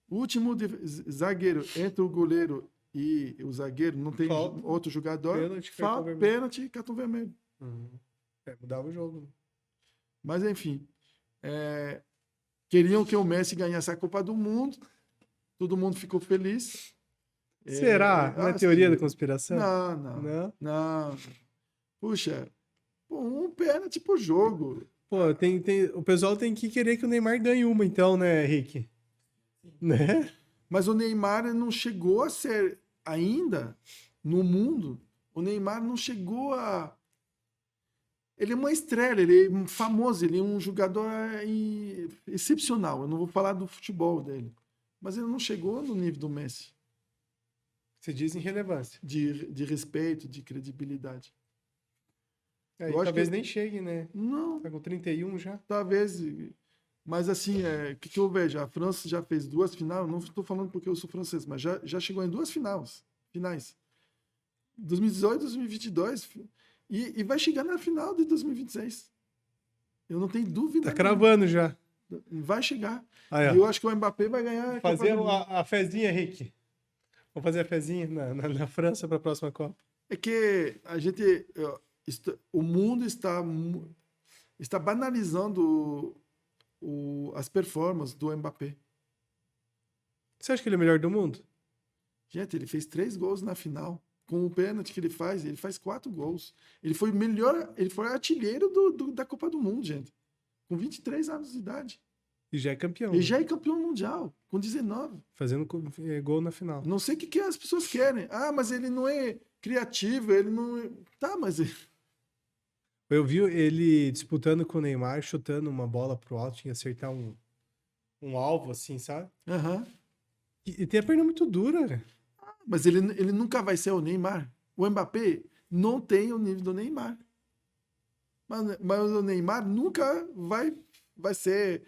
homem. Zagueiro entre o goleiro e o zagueiro, não tem Falta. outro jogador. Pênalti, cartão Falta, vermelho. pênalti, cartão vermelho. Mudava o jogo. Mas, enfim. Queriam que o Messi ganhasse a Copa do Mundo. Todo mundo ficou feliz. Será? Não é teoria da conspiração? Não. Puxa, um pênalti por jogo. Pô, o pessoal tem que querer que o Neymar ganhe uma, então, né, Rick? Né? Mas o Neymar não chegou a ser, ainda, no mundo, o Neymar não chegou a... Ele é uma estrela, ele é famoso, ele é um jogador excepcional. Eu não vou falar do futebol dele. Mas ele não chegou no nível do Messi. Você diz em relevância. De respeito, de credibilidade. Talvez nem chegue, né? Não. Tá com 31 já? Talvez. Mas assim, o que eu vejo? A França já fez 2 finais. Não estou falando porque eu sou francês, mas já chegou em 2 finais. 2018 e 2022. E vai chegar na final de 2026. Eu não tenho dúvida. Tá cravando já. Vai chegar. E eu acho que o Mbappé vai ganhar. Fazer a fezinha, Rick. Vamos fazer a fezinha na França para a próxima Copa. É que a gente... o mundo está banalizando as performances do Mbappé. Você acha que ele é o melhor do mundo? Gente, ele fez 3 gols na final. Com o pênalti que ele faz 4 gols. Ele foi artilheiro da Copa do Mundo, gente. Com 23 anos de idade. E já é campeão. E já é campeão mundial, com 19. Fazendo gol na final. Não sei o que as pessoas querem. Mas ele não é criativo, ele não é... Tá, mas... Eu vi ele disputando com o Neymar, chutando uma bola pro alto, tinha que acertar um alvo, assim, sabe? Uhum. E tem a perna muito dura, velho. Mas ele nunca vai ser o Neymar. O Mbappé não tem o nível do Neymar. Mas o Neymar nunca vai ser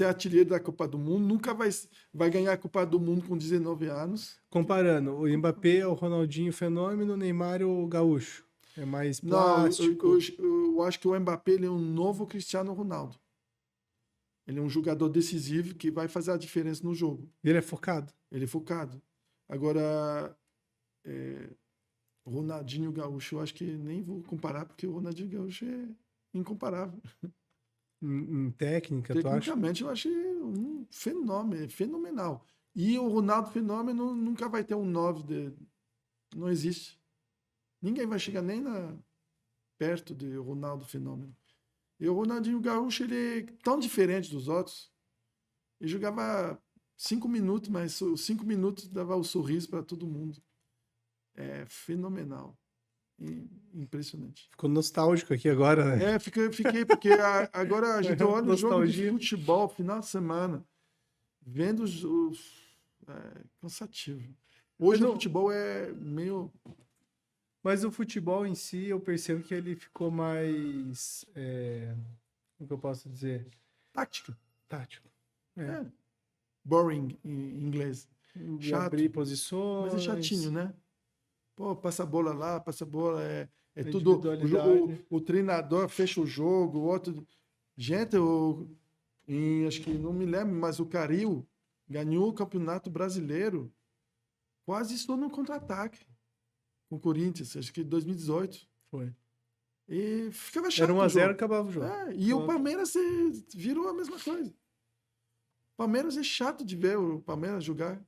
artilheiro da Copa do Mundo, nunca vai ganhar a Copa do Mundo com 19 anos. Comparando, o Mbappé é o Ronaldinho Fenômeno, o Neymar é o Gaúcho. É mais plástico. Não, eu acho que o Mbappé ele é um novo Cristiano Ronaldo. Ele é um jogador decisivo que vai fazer a diferença no jogo. Ele é focado. Ele é focado. Agora, o Ronaldinho Gaúcho, eu acho que nem vou comparar, porque o Ronaldinho Gaúcho é incomparável. Em técnica, tu acha? Tecnicamente, eu acho um fenômeno, fenomenal. E o Ronaldo Fenômeno nunca vai ter um 9. Não existe. Ninguém vai chegar nem perto do Ronaldo Fenômeno. E o Ronaldinho Gaúcho, ele é tão diferente dos outros. Ele jogava 5 minutos, mas os 5 minutos dava o sorriso para todo mundo. É fenomenal. Impressionante. Ficou nostálgico aqui agora, né? Fiquei, porque agora a gente olha o jogo de futebol, final de semana, vendo cansativo. Hoje o futebol é meio... Mas o futebol em si, eu percebo que ele ficou mais... como que eu posso dizer? Tático. Boring em inglês. Chato. Abrir posições. Mas é chatinho, né? Pô, passa a bola lá, passa a bola, é tudo... O treinador fecha o jogo, o outro... Gente, acho que não me lembro, mas o Caril ganhou o Campeonato Brasileiro quase só no contra-ataque com o Corinthians, acho que em 2018. Foi. E ficava chato. Era 1-0 e acabava o jogo. E o Palmeiras virou a mesma coisa. O Palmeiras é chato de ver o Palmeiras jogar.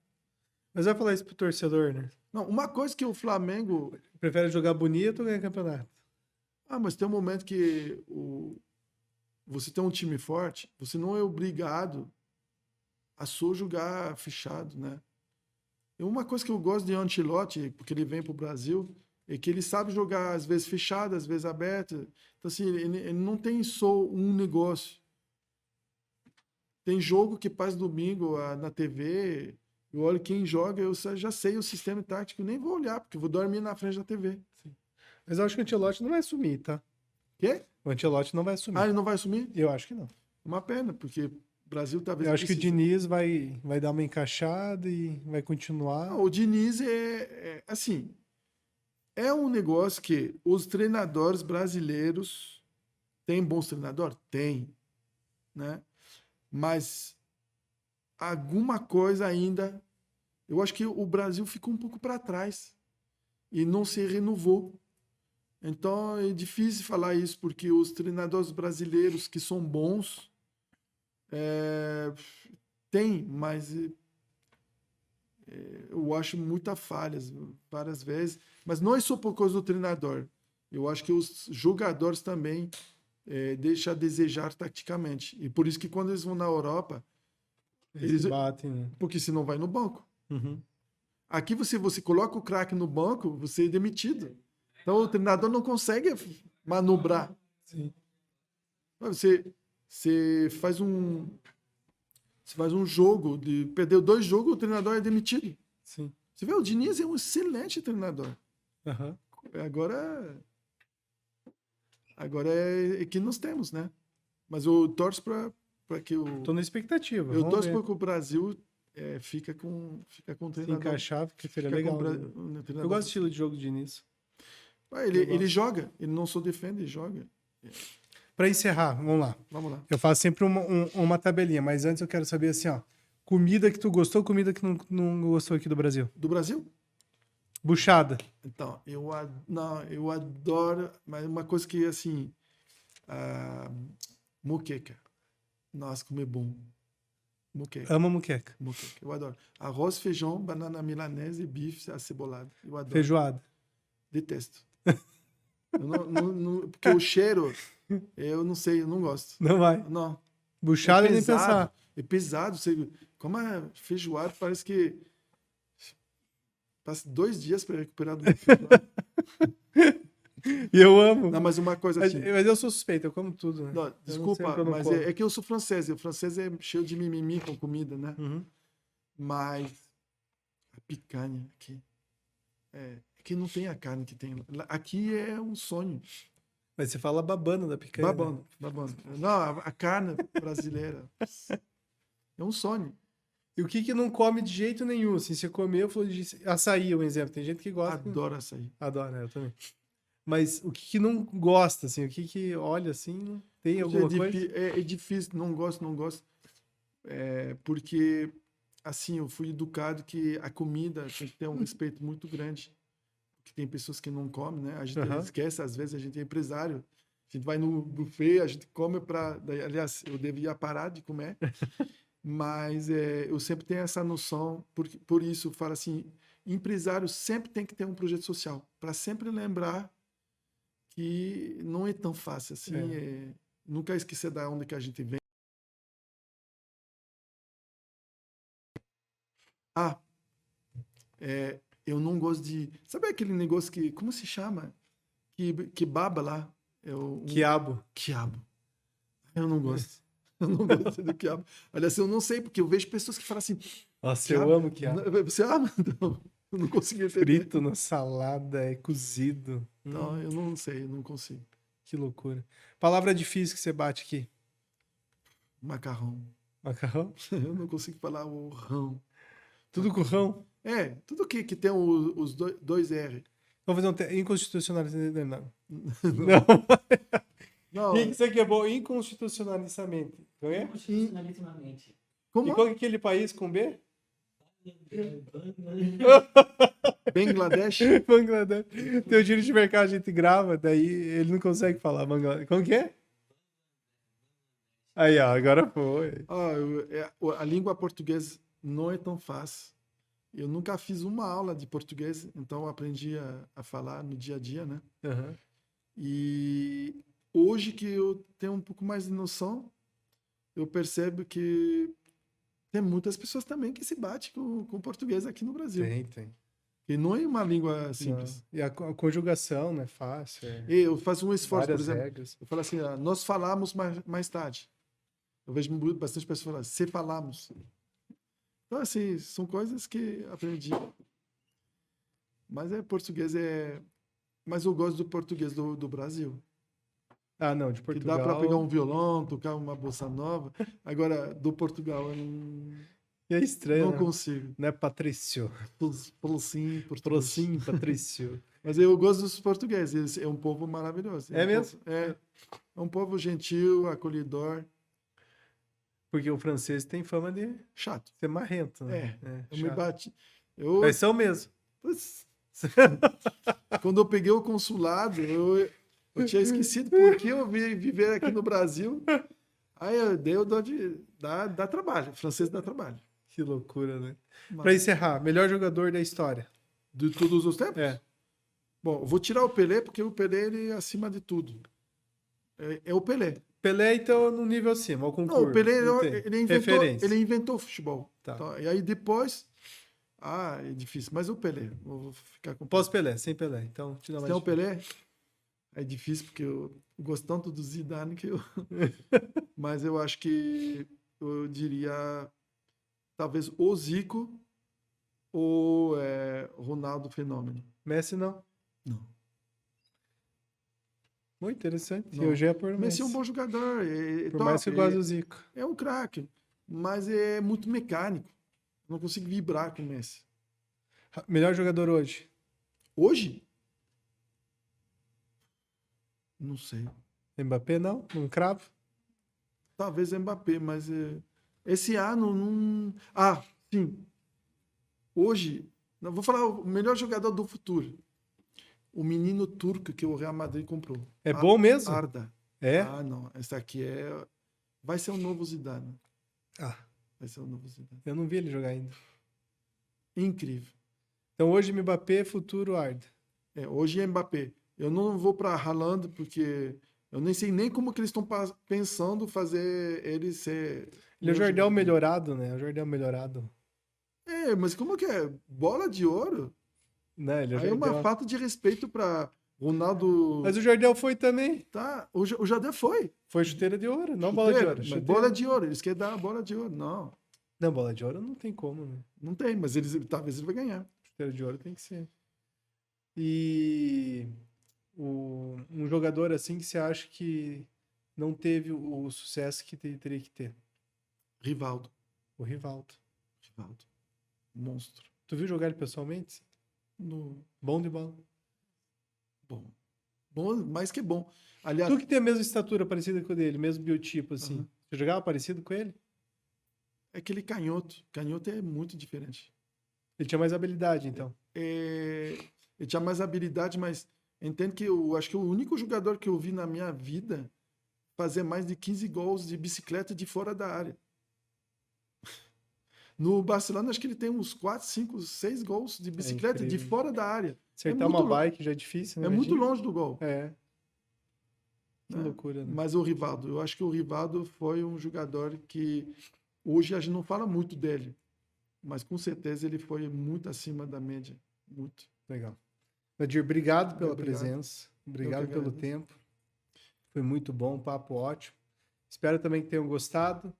Mas vai falar isso pro torcedor, né? Não, uma coisa que o Flamengo... Prefere jogar bonito ou ganhar campeonato? Mas tem um momento que você tem um time forte, você não é obrigado a só jogar fechado, né? E uma coisa que eu gosto de Ancelotti, porque ele vem pro Brasil, é que ele sabe jogar às vezes fechado, às vezes aberto. Então, assim, ele não tem só um negócio. Tem jogo que passa domingo na TV... Eu olho quem joga, eu já sei o sistema tático, nem vou olhar, porque eu vou dormir na frente da TV. Sim. Mas eu acho que o Ancelotti não vai assumir, tá? Quê? O Ancelotti não vai assumir. Ele não vai assumir? Eu acho que não. Uma pena, porque Brasil talvez Eu acho que o precise. Diniz vai dar uma encaixada e vai continuar. O Diniz assim, é um negócio que os treinadores brasileiros têm bons treinadores? Tem, né? Mas alguma coisa ainda, eu acho que o Brasil ficou um pouco para trás e não se renovou. Então é difícil falar isso, porque os treinadores brasileiros que são bons tem, mas eu acho muitas falhas várias vezes. Mas não é só por causa do treinador. Eu acho que os jogadores também deixam a desejar taticamente. E por isso que quando eles vão na Europa, Eles batem, né? porque senão vai no banco. Uhum. Aqui você coloca o craque no banco, você é demitido. Então o treinador não consegue manobrar. Sim. Você faz um jogo, perdeu 2 jogos, o treinador é demitido. Sim. Você vê, o Diniz é um excelente treinador. Aham. Agora é que nós temos, né? Mas eu torço para que o Tô na expectativa. eu Vamos torço ver. para que o Brasil fica com o Se treinador. encaixar, porque seria Fica com legal. o treinador. Eu gosto do estilo de jogo do Diniz. Ele joga, ele não só defende, ele joga. Para encerrar, vamos lá. Vamos lá. Eu faço sempre uma tabelinha, mas antes eu quero saber assim, ó. Comida que tu gostou, comida que não gostou aqui do Brasil. Do Brasil? Buchada. Então, não, eu adoro, mas uma coisa que, assim, moqueca. Nossa, como é bom. Moqueca, Amo muqueca. moqueca, eu adoro. Arroz, feijão, banana milanesa e bife acebolado. Eu adoro. Feijoada. Detesto. Porque o cheiro, eu não sei, eu não gosto. Não vai. Não. Buchada É nem pesado. pensar. É pesado. Como a feijoada, parece que passa 2 dias para recuperar do feijoada. E eu amo. Não, mas uma coisa Mas, assim. mas eu sou suspeito, eu como tudo, né? Não, Eu não sei desculpa, o que eu não mas como. é que eu sou francês. E o francês é cheio de mimimi com comida, né? Uhum. Mas a picanha aqui. Que não tem a carne que tem. Aqui é um sonho. Mas você fala babando da picanha. Né? Babando, babando. Não, a carne brasileira é um sonho. E o que não come de jeito nenhum? Assim, você comeu, falou de açaí, um exemplo. Tem gente que gosta. Adoro açaí. Adoro, né? Eu também. Mas o que não gosta, assim? O que olha assim, tem alguma coisa? É difícil, não gosto. Porque, assim, eu fui educado que a comida tem que ter um respeito muito grande. Porque tem pessoas que não comem, né? A gente esquece, às vezes, a gente é empresário. A gente vai no buffet, a gente come para... Aliás, eu devia parar de comer. Mas eu sempre tenho essa noção, por isso eu falo assim, empresário sempre tem que ter um projeto social, para sempre lembrar que não é tão fácil assim, nunca esquecer da onde que a gente vem. Eu não gosto de... Sabe aquele negócio que... Como se chama? Que baba lá. Quiabo. Quiabo. Eu não gosto. Eu não gosto do quiabo. Olha, assim, eu não sei, porque eu vejo pessoas que falam assim... Nossa, quiabo, eu amo quiabo. Você ama? Não, eu não consigo entender. Frito na salada, é cozido. Não, eu não sei, eu não consigo. Que loucura. Palavra difícil que você bate aqui. Macarrão. Macarrão? Eu não consigo falar o rão. Tudo com rão? Tudo que tem os dois R. Vamos fazer um inconstitucionalidade. Não. Não. O que você quebrou inconstitucionalmente? Não é? Inconstitucionalissimamente. Como? E qual que é aquele país com B? Bangladesh? Bangladesh. Tem o giro de mercado, a gente grava, daí ele não consegue falar Bangladesh. Como que é? Aí, ó, agora foi. A língua portuguesa não é tão fácil. Eu nunca fiz uma aula de português, então eu aprendi a falar no dia a dia, né? Uhum. E hoje que eu tenho um pouco mais de noção, eu percebo que tem muitas pessoas também que se batem com o português aqui no Brasil. Tem. E não é uma língua simples. Não. E a conjugação não é fácil. Eu faço um esforço, várias por exemplo. regras. Eu falo assim, nós falamos mais tarde. Eu vejo bastante pessoas falando, se falamos. Então, assim, são coisas que aprendi. Mas português Mas eu gosto do português do Brasil. Ah, não, de Que dá para Portugal. pegar um violão, tocar uma bossa nova. Agora, do Portugal, eu E é estranho, não né? consigo. Não é Patrício. Sim, português. Prosim, Patrício. Mas eu gosto dos portugueses. É um povo maravilhoso. É mesmo? É um povo gentil, acolhedor, Porque o francês tem fama de chato. ser marrento, né? Eu me Chato. bati. Mas são mesmo. Putz, quando eu peguei o consulado, eu tinha esquecido por que eu vim viver aqui no Brasil. Aí eu dou dá trabalho. Francês dá trabalho. Que loucura, né? Mas- Pra encerrar, melhor jogador da história. De todos os tempos? É. Bom, eu vou tirar o Pelé, porque o Pelé ele é acima de tudo. É o Pelé. Pelé, então, no nível acima, eu Não, concordo. o Pelé Não tem. Referência. ele inventou o futebol. Tá. Então, e aí depois. É difícil. Mas o Pelé. Vou ficar com o Pelé. Pós-Pelé, sem Pelé. Então, te dá Se mais tem o difícil. Pelé, é difícil, porque eu gosto tanto do Zidane que eu. Mas eu acho que eu diria talvez o Zico ou Ronaldo Fenômeno. Messi, não. Não. Muito interessante. Não. Eu já ia por Messi Messi. é um bom jogador. É Por mais que eu goste do Zico. é um craque, mas é muito mecânico. Não consigo vibrar com o Messi. Melhor jogador hoje? Hoje? Não sei. Mbappé, não? Não cravo? Talvez Mbappé, mas esse ano não. Ah, sim. Hoje, não vou falar o melhor jogador do futuro. O menino turco que o Real Madrid comprou. É bom mesmo? Arda. É? Ah, não. Esse aqui vai ser o novo Zidane. Ah, Vai ser o novo Zidane. eu não vi ele jogar ainda. Incrível. Então hoje Mbappé, futuro Arda. Hoje é Mbappé. Eu não vou para Haaland porque eu nem sei nem como que eles estão pensando fazer ele ser. Ele é o Jardel melhorado, né? O Jardel melhorado. Mas como que é? Bola de ouro? Né? Ele é o Aí é uma Jardel. falta de respeito para Ronaldo. Mas o Jardel foi também. Tá, o Jardel foi. Foi chuteira de ouro, não bola de Chuteiro, ouro. mas Chuteira. bola de ouro. Eles querem dar a bola de ouro. Não, Não, bola de ouro não tem como, né? não tem, mas talvez ele vai ganhar. Chuteira de ouro tem que ser. E um jogador assim que você acha que não teve o sucesso que teria que ter? Rivaldo. O Rivaldo. Rivaldo. Monstro. Tu viu jogar ele pessoalmente? Bom de bola. Bom. Bom, mais que bom. Aliás, Tu que tem a mesma estatura parecida com o dele, mesmo biotipo, assim. Uhum. Você jogava parecido com ele? é aquele canhoto. Canhoto é muito diferente. Ele tinha mais habilidade, então. Ele tinha mais habilidade, mas entendo que eu acho que o único jogador que eu vi na minha vida fazer mais de 15 gols de bicicleta de fora da área. No Barcelona, acho que ele tem uns 4, 5, 6 gols de bicicleta de incrível. fora da área. Acertar muito uma bike já é difícil, né? É muito Imagina. longe do gol. É. Que né? loucura, né? Mas o Rivaldo, eu acho que o Rivaldo foi um jogador que hoje a gente não fala muito dele, mas com certeza ele foi muito acima da média. Muito. Legal. Nadir, obrigado pela Obrigado. presença. Obrigado Eu que pelo agradeço. tempo. Foi muito bom, um papo ótimo. Espero também que tenham gostado.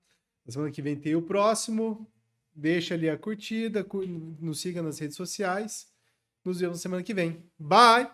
Na semana que vem tem o próximo. Deixa ali a curtida, nos siga nas redes sociais. Nos vemos na semana que vem. Bye!